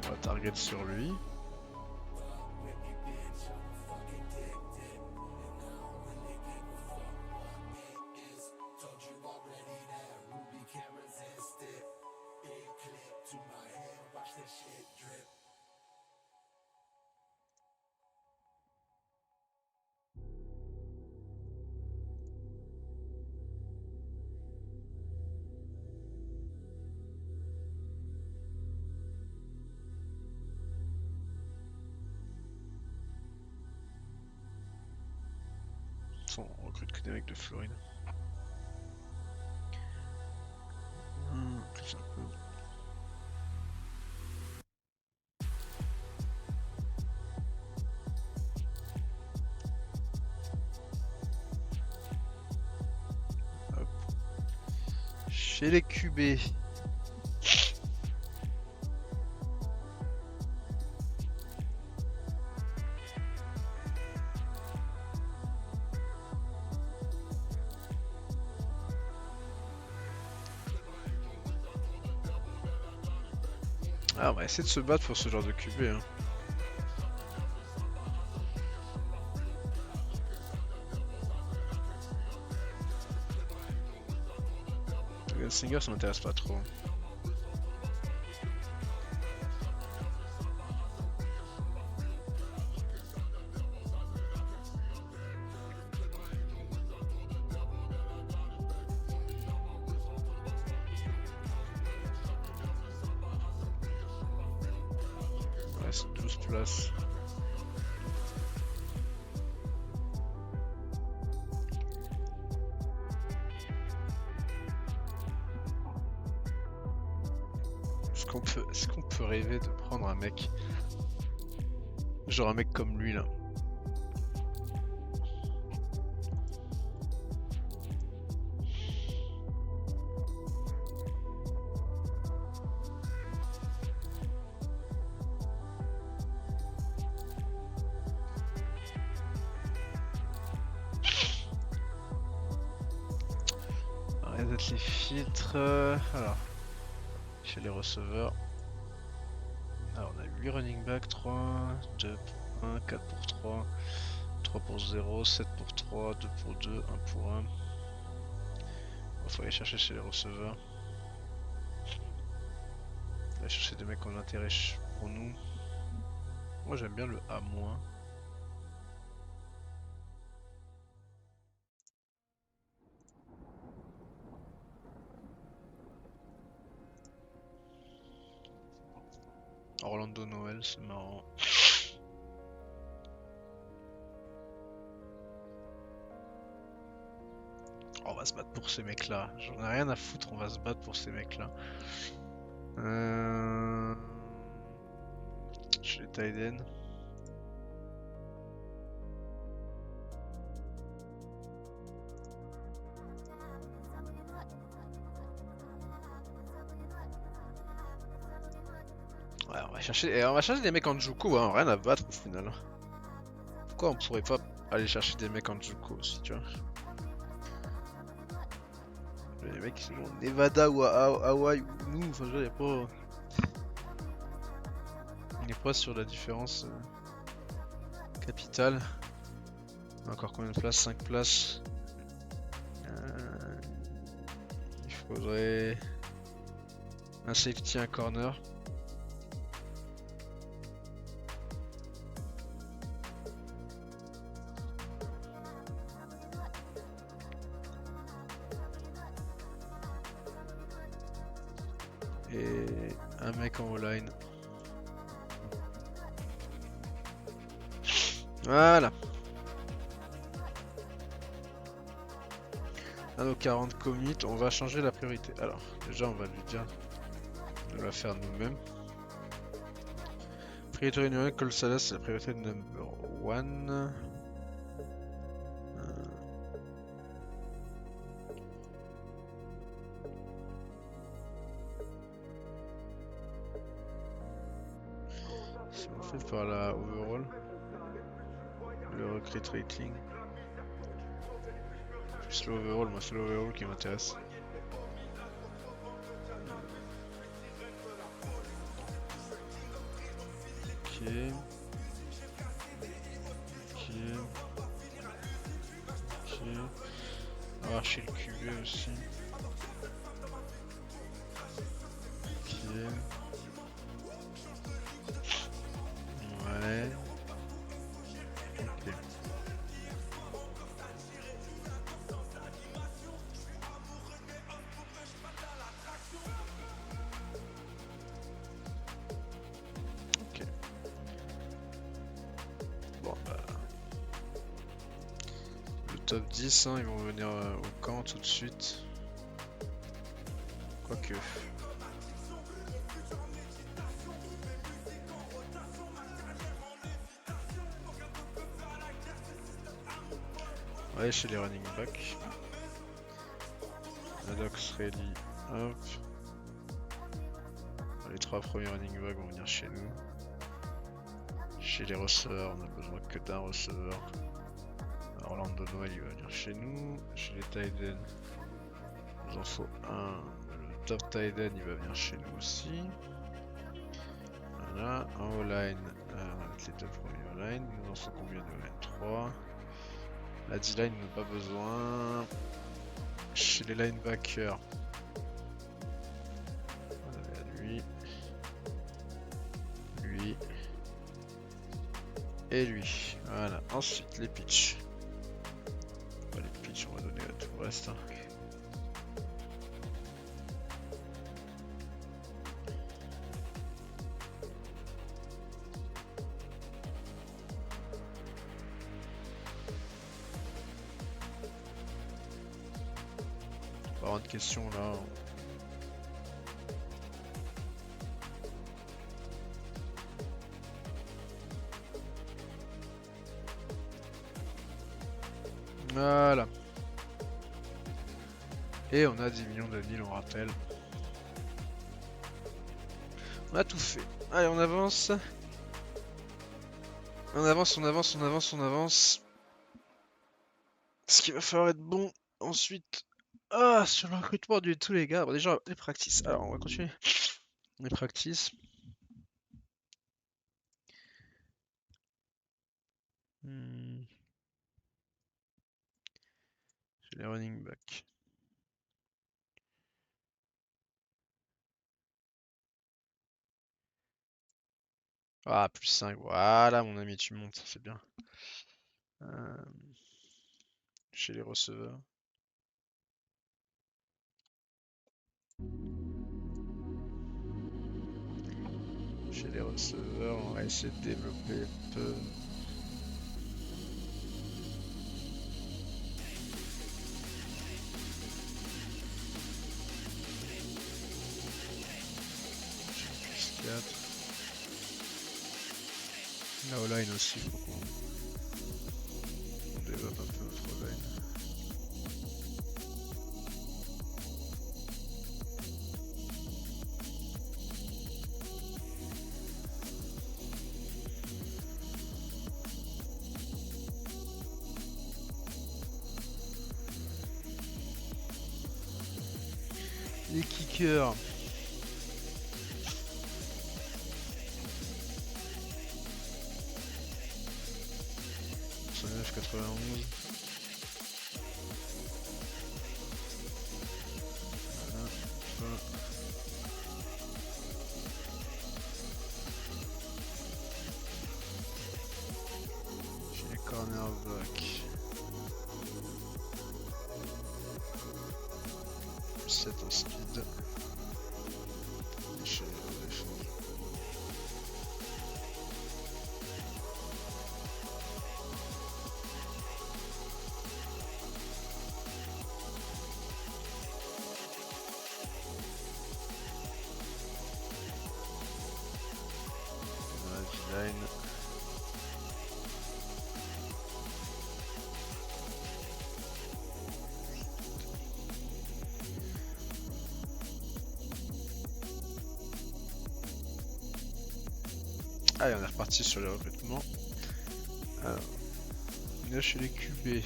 On va target sur lui. façon, on recrute que des mecs de Floride. Plus un peu. Hop. Chez les QB. Ah, on va essayer de se battre pour ce genre de QB. Hein. Le Gunslinger, ça m'intéresse pas trop. Ouais, c'est 12 places. Est-ce qu'on peut rêver de prendre un mec, genre un mec comme lui là? Reset les filtres. Alors, chez les receveurs. Alors, on a 8 running back, 3, 2 pour 1, 4 pour 3, 3 pour 0, 7 pour 3, 2 pour 2, 1 pour 1. Il faut aller chercher chez les receveurs. On va chercher des mecs qui ont l'intérêt pour nous. Moi j'aime bien le A-. Orlando Noël, c'est marrant. On va se battre pour ces mecs là. J'en ai rien à foutre, on va se battre pour ces mecs là. Chez les Tiden. Ouais, on va chercher des mecs en Juku, hein, rien à battre au final. Pourquoi on pourrait pas aller chercher des mecs en Juku aussi, tu vois? Les mecs qui sont au Nevada ou à Hawaï ou nous, enfin je veux dire, on n'est pas sur la différence capitale. Encore combien de places? 5 places. Il faudrait un safety, un corner. Et un mec en O-line. Voilà. À nos 40 commits, on va changer la priorité. Alors, déjà, on va lui dire de la faire nous-mêmes. Priorité numéro 1, Cole Salas, c'est la priorité number 1. Si on fait par la overall, le recruit rating. C'est l'overall, moi c'est l'overall qui m'intéresse. Ok. On va voir chez le QB aussi. Ok. Ouais. Ok. Ok. Bon bah. Le top 10, hein, ils vont venir au camp tout de suite. Quoique. Ouais, chez les running backs. Maddox, Reilly, hop. Les 3 premiers running backs vont venir chez nous. Chez les receveurs, on a besoin que d'un receveur. Orlando Noël, il va venir chez nous. Chez les tight ends, il nous en faut un. Le top tight end, il va venir chez nous aussi. Voilà, en O-line, on va mettre les 2 premiers O-line. Il nous en faut combien de O-line? 3. La D-line, on n'a pas besoin. Chez les linebackers, on avait lui, lui et lui. Voilà, ensuite les pitchs. Bah, les pitchs, on va donner à tout le reste. Hein. Pas de questions là. Voilà. Et on a 10 millions de Nil, on rappelle. On a tout fait. Allez, on avance. On avance, on avance, on avance, on avance. Ce qu'il va falloir être bon ensuite. Ah, sur le recrutement de tous les gars. Bon, déjà, les practices. Alors, on va continuer. Les practices. J'ai les running back. Ah, plus 5. Voilà, mon ami, tu montes. C'est bien. Chez les receveurs. Chez les receveurs, on va essayer de développer un peu. Plus 4. La O-line aussi, faut qu'on développe un peu notre O-line. Les kickers. 91. Voilà. Chez les cornerbacks. 7 en speed. Et chez les défenses. Line. Allez, on est reparti sur les recrutements. Alors, on est chez les QB.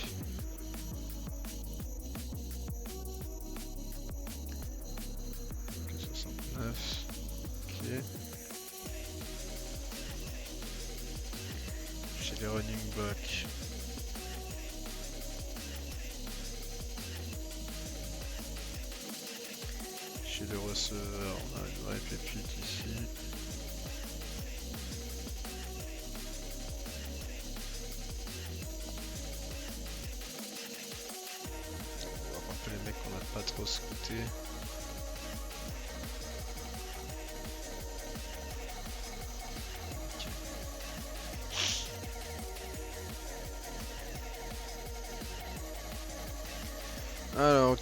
Ok, 69. Ok. Chez les running backs. Chez les receveurs, on a une vraie pépite ici. On va voir un peu les mecs qu'on n'a pas trop scoutés.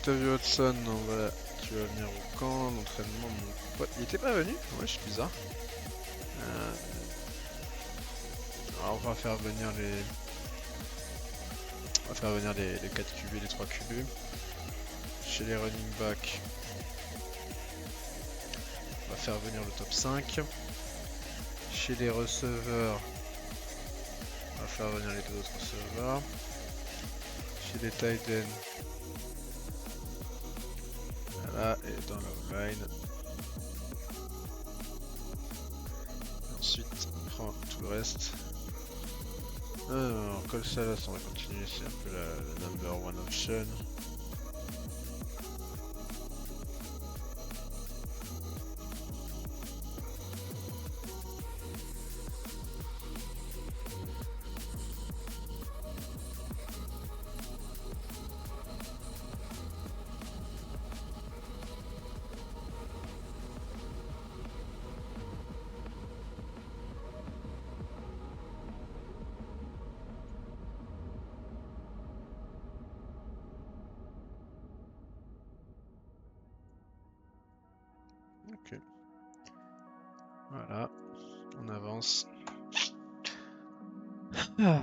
t'as vu Hudson, voilà, tu vas venir au camp d'entraînement, mon pote. Il était pas venu? Ouais, c'est bizarre. Alors on va faire venir les... On va faire venir les 4 QB, les 3 QB. Chez les running backs, on va faire venir le top 5. Chez les receveurs, on va faire venir les 2 autres receveurs. Chez les tight ends, voilà, et dans la line. Ensuite, on prend tout le reste. Alors, Cole Salas, on va continuer, c'est un peu la number one option. Ok. Voilà, on avance. Ah.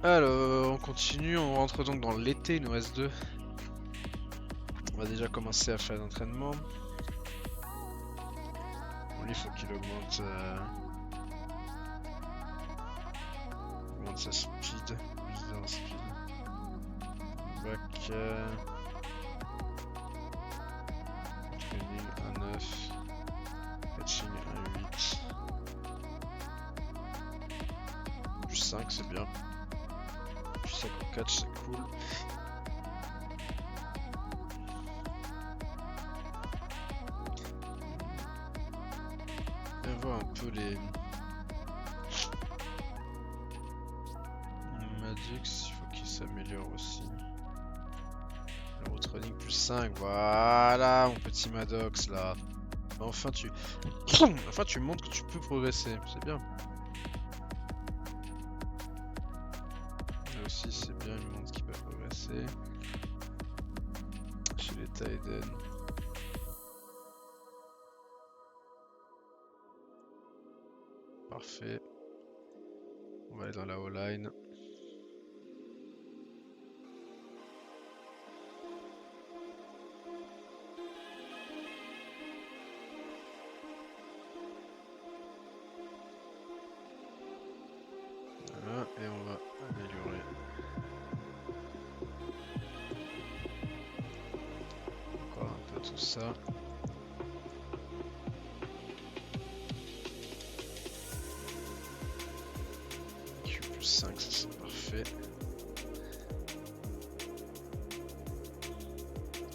Alors, on continue, on rentre donc dans l'été, il nous reste 2. On va déjà commencer à faire l'entraînement. Bon, lui, il faut qu'il augmente, sa speed, user speed. Back, training 1.9, catching 1.8. Du 5, c'est bien. Du 5 au catch, c'est cool. On va voir un peu les Maddox, il faut qu'il s'améliore aussi. Le route running plus 5, voilà mon petit Maddox là. Enfin tu montres que tu peux progresser, c'est bien. Là aussi c'est bien, il montre qu'il peut progresser. Chez les tight ends. Parfait. On va aller dans la O-line. Voilà, et on va améliorer. Encore un peu tout ça. Q plus 5, ça c'est parfait.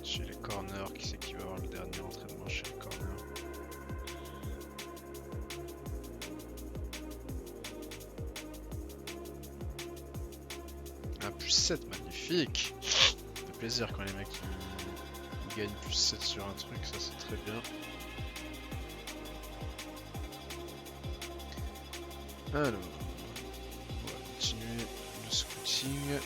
Chez les corners, qui c'est qui va avoir le dernier entraînement chez les corners? Un plus 7, magnifique! Ça fait plaisir quand les mecs ils gagnent plus 7 sur un truc, ça c'est très bien. Alors, on va continuer le scouting.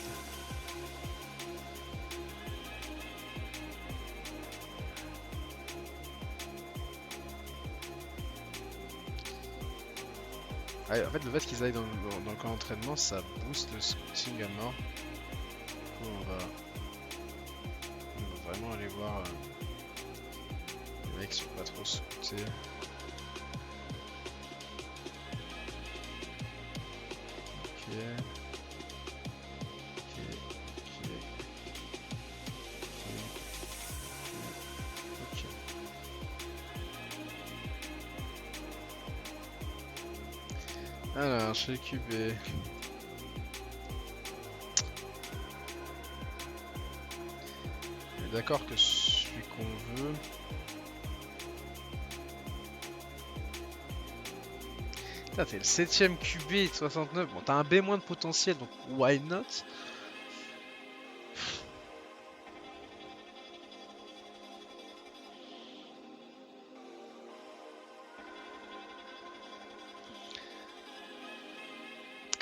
Ah, en fait, le fait qu'ils aillent dans le camp d'entraînement, ça booste le scouting à mort. Du coup, on va vraiment aller voir les mecs qui sont pas trop scoutés. Ok. Ok. Alors, chez QB. On est d'accord que celui qu'on veut. Putain, t'es le 7ème QB de 69. Bon, t'as un B- de potentiel, donc why not?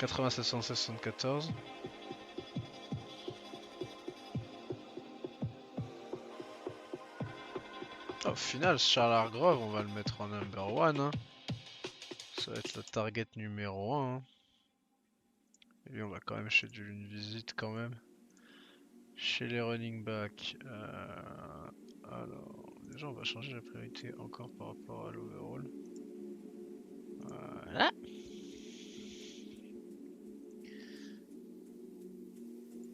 « 8774. Au final, Charles Hargrove, on va le mettre en number 1. Hein. Ça va être le target numéro 1. Hein. Et lui, on va quand même scheduler une visite quand même. Chez les running backs. Alors, déjà, on va changer la priorité encore par rapport à l'overall. Voilà.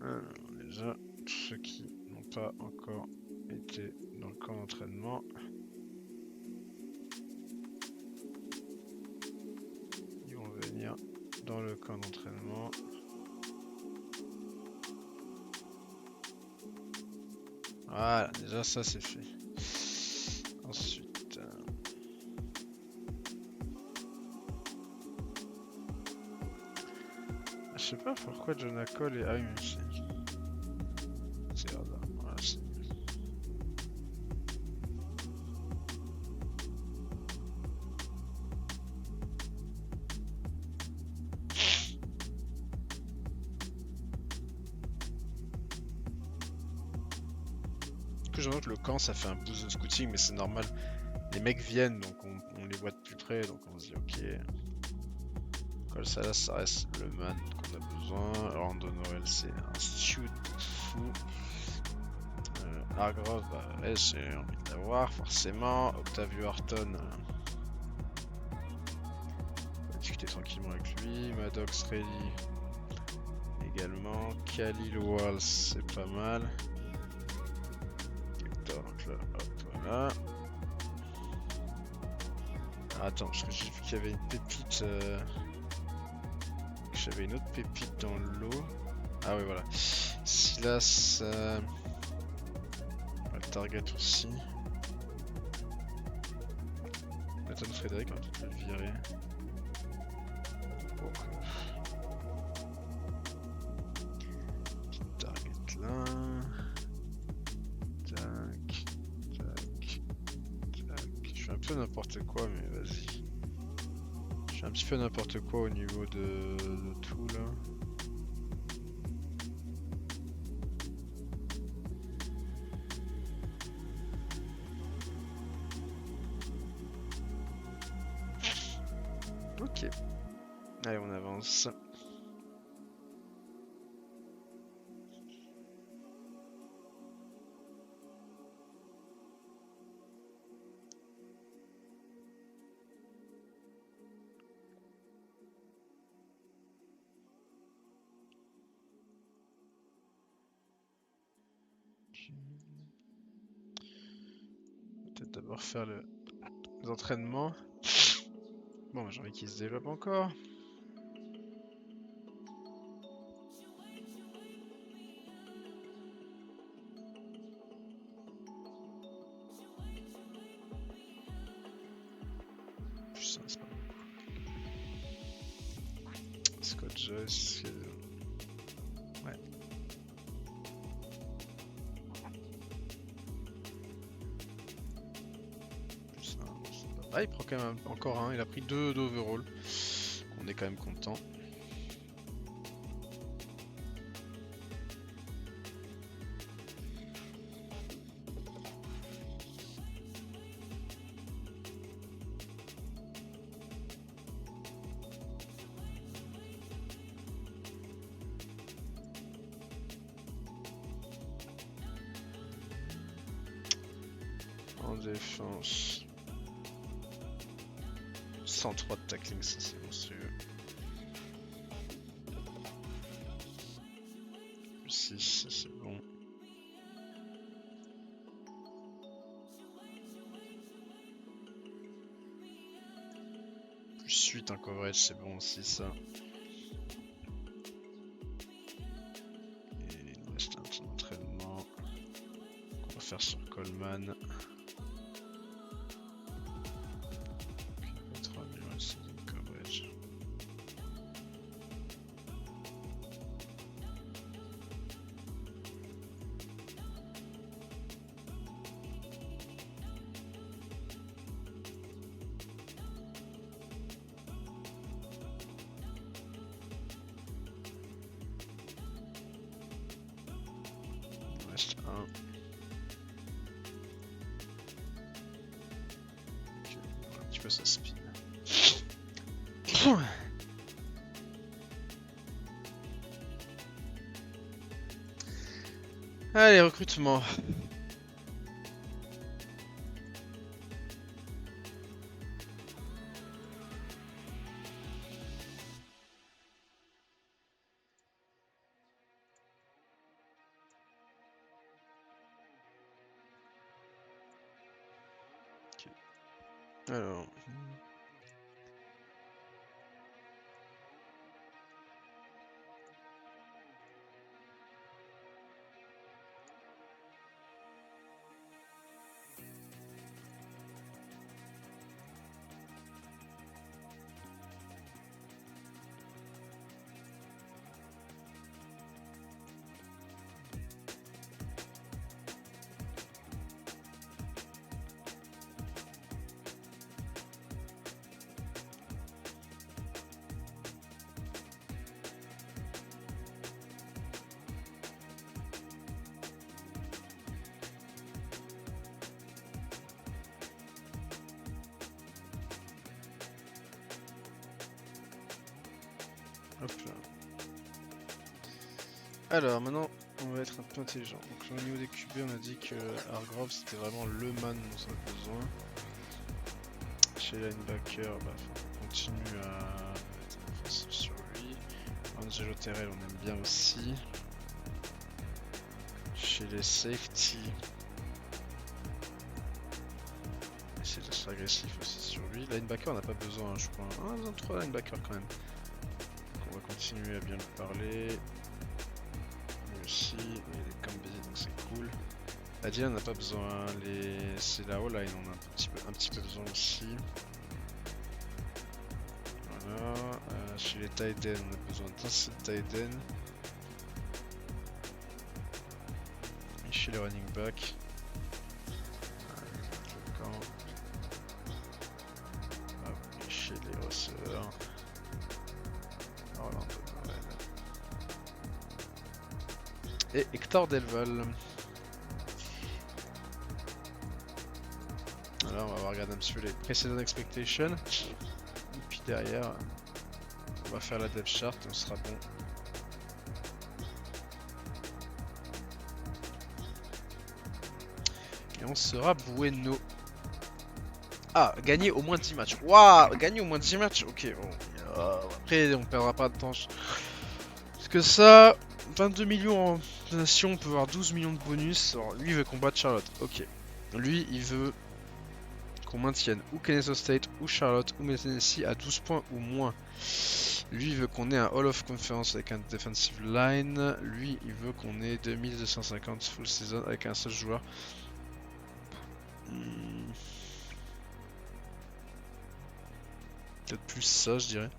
Alors, déjà, tous ceux qui n'ont pas encore été dans le camp d'entraînement. Ils vont venir dans le camp d'entraînement. Voilà, déjà ça c'est fait. Ensuite... je sais pas pourquoi Jonah Cole est... Ah oui, mais c'est hasard. Voilà, c'est... Que je note que le camp ça fait un boost de scouting, mais c'est normal. Les mecs viennent, donc on les voit de plus près, donc on se dit ok. Cole Salas, ça reste le man qu'on a besoin. Randon Noël, c'est un shoot fou. Hargrove, bah ouais, j'ai envie de l'avoir forcément. Octavio Horton, on va discuter tranquillement avec lui. Maddox Reilly également. Khalil Walls, c'est pas mal. Hector, donc là, hop, voilà. Attends, parce que j'ai vu qu'il y avait une pépite. J'avais une autre pépite dans l'eau. Ah oui, voilà. Silas. On va le target aussi. Nathan Frédéric, on va peut-être le virer. Petite target là. Tac. Tac. Tac. Je fais un peu n'importe quoi, mais vas-y. Je fais un petit peu n'importe quoi au niveau de tout là. Ok. Allez, on avance. Peut-être d'abord faire les entraînements. Bon, j'ai envie qu'il se développe encore. Putain, c'est pas beaucoup. Scott Joyce. Ouais. Ah, il prend quand même encore un. Il a pris 2 d'overall. On est quand même content. En défense. 103 de tackling, ça c'est monstrueux. 6, ça c'est bon. Plus 8 en coverage, c'est bon aussi ça. Et il nous reste un petit entraînement qu'on va faire sur Coleman. man. 3 millions receiving coverage. Il reste un. Ok, un petit peu ça speed. Allez, recrutement. Ok. Alors. Hop là. Alors maintenant on va être un peu intelligent. Donc au niveau des QB on a dit que Hargrove c'était vraiment le man dont on a besoin. Chez linebacker, bah, on continue à être offensif sur lui. Angelo Terrell on aime bien aussi. Chez les safety, essayer d'être agressif aussi sur lui. Linebacker on n'a pas besoin je crois. On a besoin de 3 linebackers quand même. Donc on va continuer à bien lui parler. Lui aussi, il est combé donc c'est cool. La D on n'a pas besoin, c'est la O-line on a un petit peu besoin aussi. Voilà, chez les tight ends on a besoin d'un seul tight end. Et chez les running back, et chez les receveurs, Orlando Noël. Et Hector Delval. Alors on va regarder un petit peu les précédentes expectations. Et puis derrière, on va faire la depth chart et on sera bon. Et on sera bueno. Ah, gagner au moins 10 matchs. Waouh, gagner au moins 10 matchs. Ok, bon. Après, on perdra pas de temps. Parce que ça, 22 millions en donation, on peut avoir 12 millions de bonus. Alors, lui, il veut combattre Charlotte. Ok. Lui, il veut qu'on maintienne ou Kansas State, ou Charlotte, ou Tennessee à 12 points ou moins. Lui, il veut qu'on ait un Hall of Conference avec un defensive line. Lui, il veut qu'on ait 2250 full season avec un seul joueur. Peut-être plus ça, je dirais.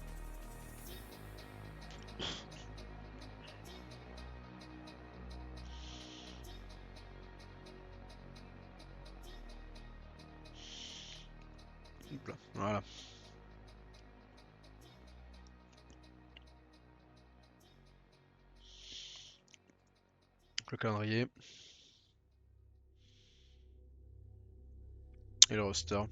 Hop là, voilà. Donc, le calendrier. Et le roster.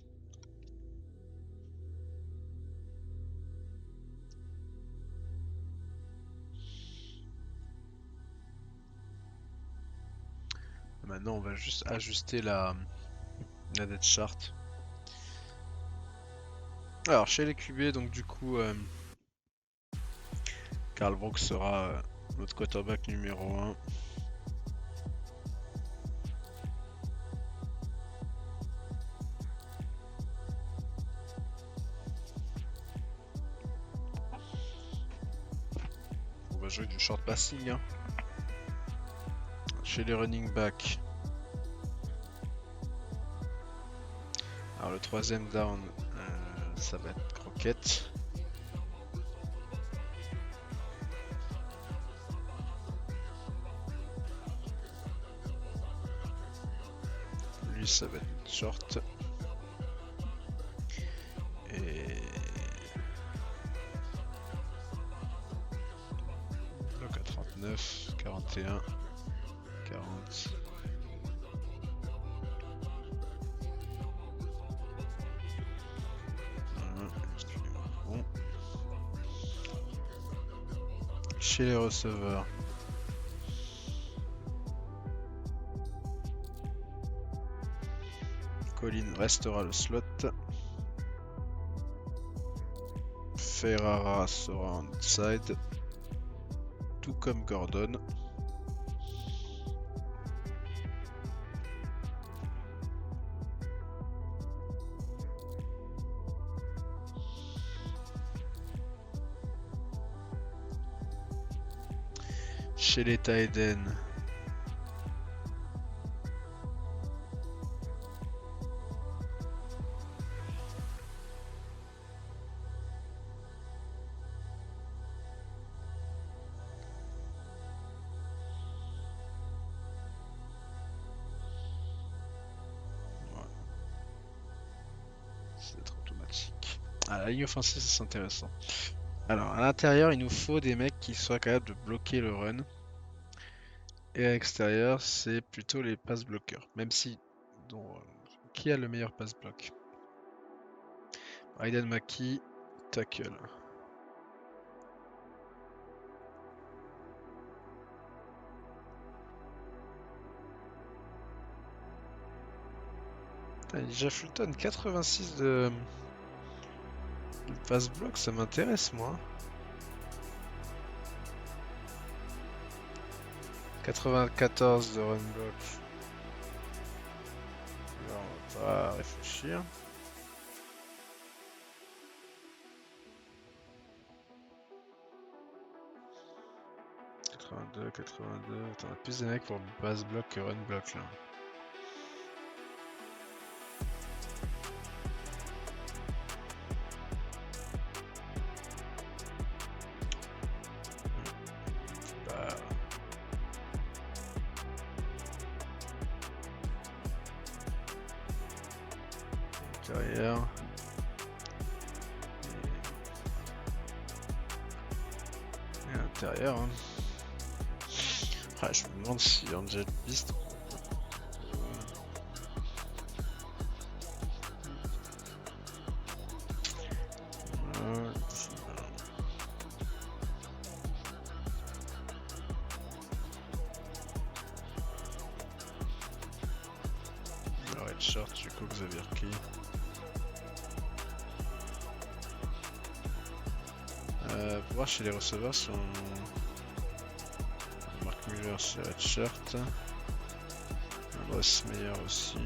Maintenant, on va juste ajuster la depth chart. Alors, chez les QB, donc du coup, Karl Brooks sera notre quarterback numéro 1. On va jouer du short passing. Hein. Chez les running backs, Alors le troisième down, ça va être Croquette. Lui, ça va être short. Et... bloc à 39, 41, 40. Bon. Chez les receveurs. Colin restera le slot. Ferrara sera outside. Tout comme Gordon. Chez les Tiden. C'est être automatique. Ah, la ligne offensive, c'est intéressant. Alors, à l'intérieur, il nous faut des mecs qui soient capables de bloquer le run. Et à l'extérieur, c'est plutôt les pass bloqueurs. Même si. Qui a le meilleur pass block? Aiden Maki, tackle. Elijah Fulton, 86 de pass block, ça m'intéresse moi. 94 de run block. Alors, on va réfléchir. Attends, on a plus de mecs pour pass block que run block là. Bah... Carrière. Et à l'intérieur. Hein. Ah, je me demande si Angel Beast. Red Short, du coup, Xavier Key. Pour voir chez les receveurs si on... Mark Muller chez Red Shirt. Andres Meyer aussi.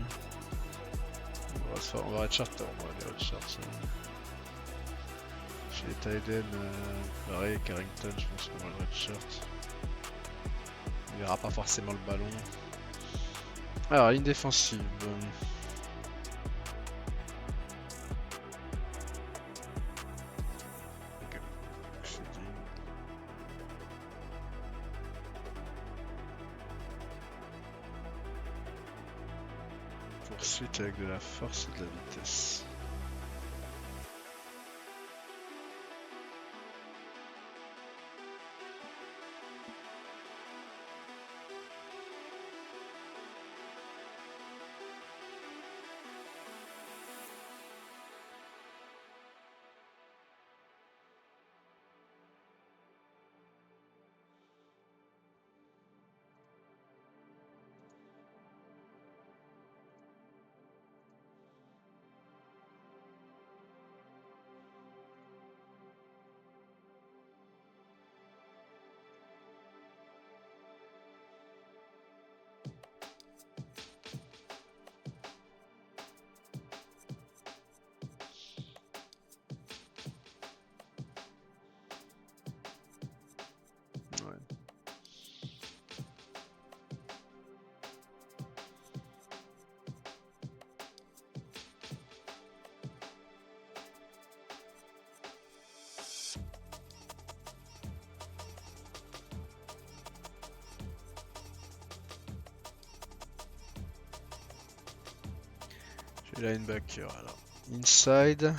On va Red Shirt, on va aller Red Shirt. Chez les Tiden, pareil, Carrington, je pense qu'on va le Red Shirt. Il verra pas forcément le ballon. Alors, ligne défensive. Poursuite avec de la force et de la vitesse. linebacker alors. Inside.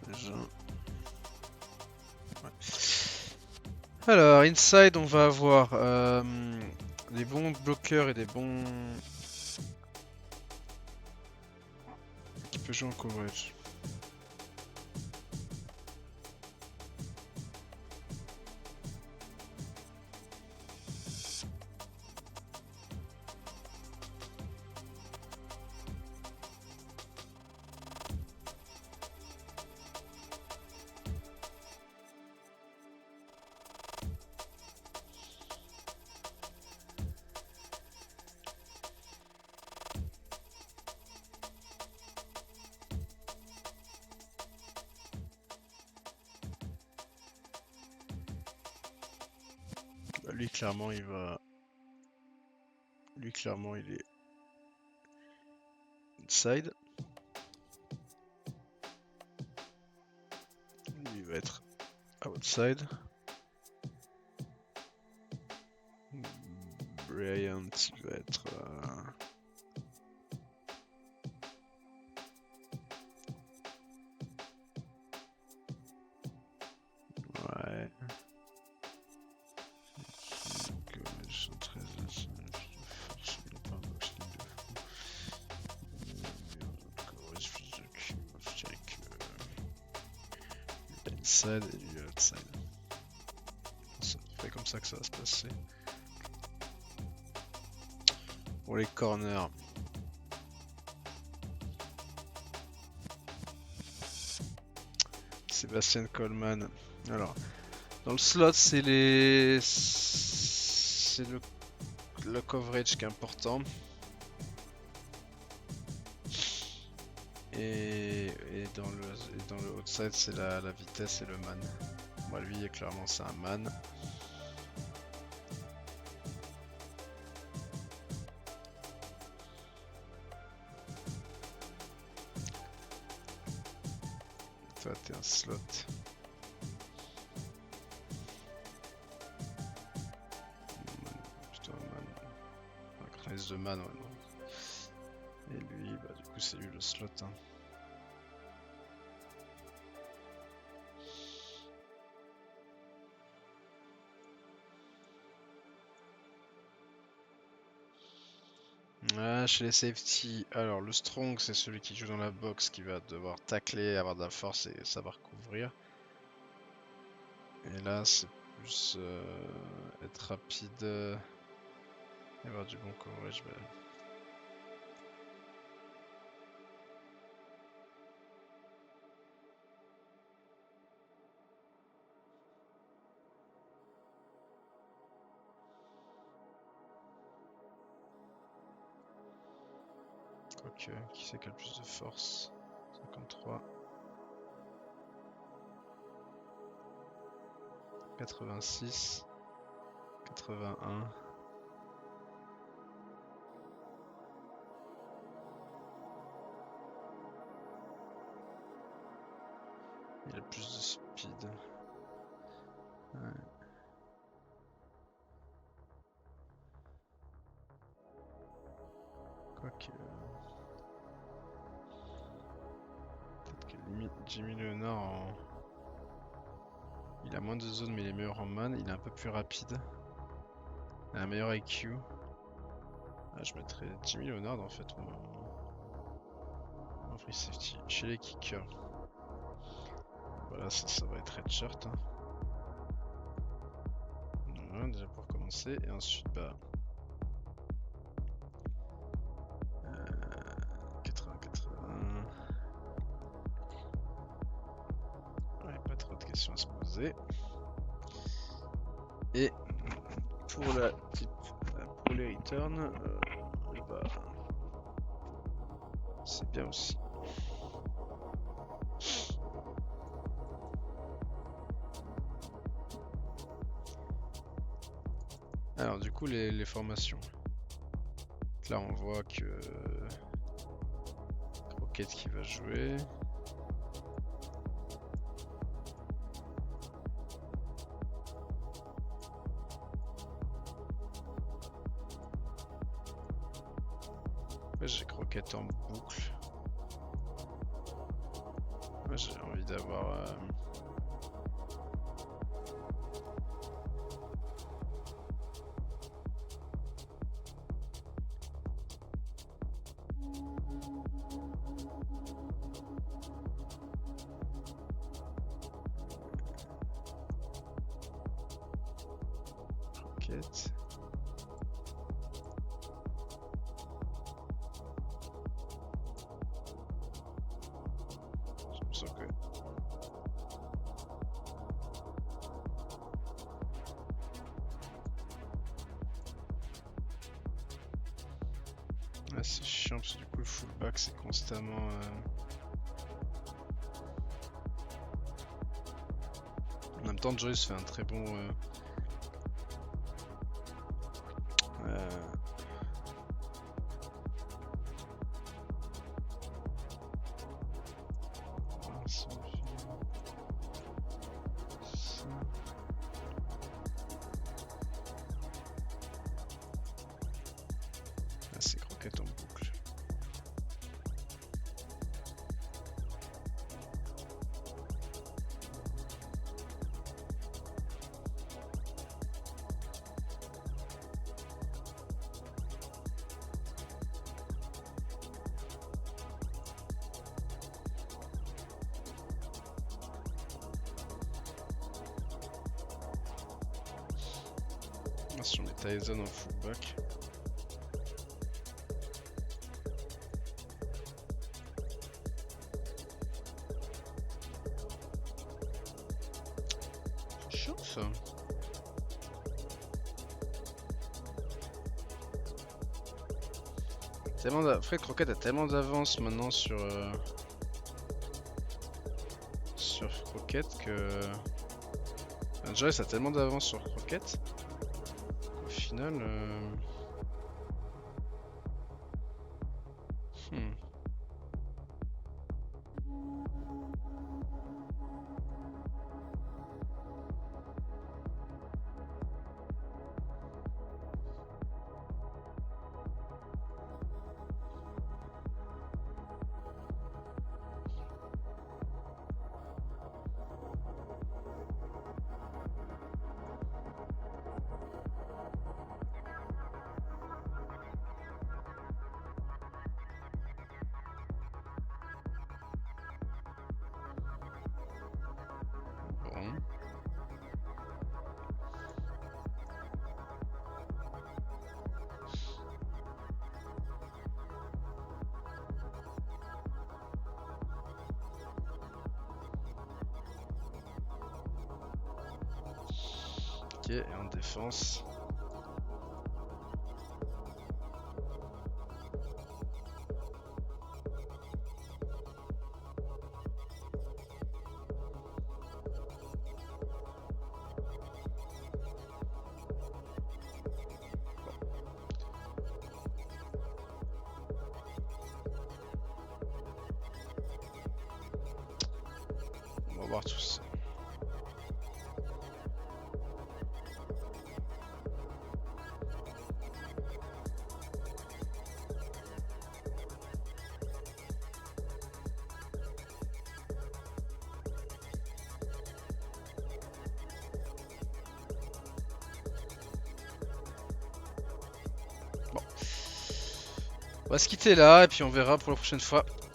Déjà. Ouais. Alors, inside, on va avoir des bons bloqueurs et des bons. Qui peut jouer en coverage. Bah, lui, clairement, il va. Lui, clairement, il est inside. Lui, il va être outside. Bryant, il va être. Ouais. Coverage 113, force, il est pas un box ligne de fou. Coverage physique, je dirais que lui inside et lui outside. C'est à peu près comme ça que ça va se passer. Pour les corners. Sébastien Coleman. Alors, dans le slot, c'est le coverage qui est important. Et dans le outside, c'est la vitesse et le man. Moi, lui, clairement, c'est un man. Toi, t'es un slot. Plutôt un man. Un craze de man, ouais, non. Et lui, bah, du coup, c'est lui le slot. Hein. Chez les safety, alors le strong c'est celui qui joue dans la box qui va devoir tacler, avoir de la force et savoir couvrir. Et là c'est plus être rapide et avoir du bon coverage. Bah. Quoique, qui c'est qui a le plus de force? 53. 86. 81. Il a plus de speed. Ouais. Quoique. Peut-être que limite Jimmy Leonard en. Il a moins de zones mais il est meilleur en man, il est un peu plus rapide. Il a un meilleur IQ. Ah, je mettrais Jimmy Leonard en fait en free safety. Chez les kickers. Voilà, ça va être redshirt. Hein. Voilà, déjà pour commencer. Et ensuite, bah. 80-81. Ouais, pas trop de questions à se poser. Et pour pour les returns, bah, c'est bien aussi. Alors du coup les formations. Là on voit que Crockett qui va jouer. Ouais, j'ai Crockett croquettes en boucle. Moi j'ai envie d'avoir... croquettes. Je me sens que... Ah, c'est chiant parce que du coup le fullback c'est constamment... En même temps Joyce fait un très bon... c'est croquettes en boucle. Si on met Tyson en fullback. C'est chiant ça. Fred Croquette a tellement d'avance maintenant sur Croquette que... Joyce a tellement d'avance sur Croquette qu'au final... Bon. Ok, et en défense. On va voir tout ça. Bon. On va se quitter là et puis on verra pour la prochaine fois.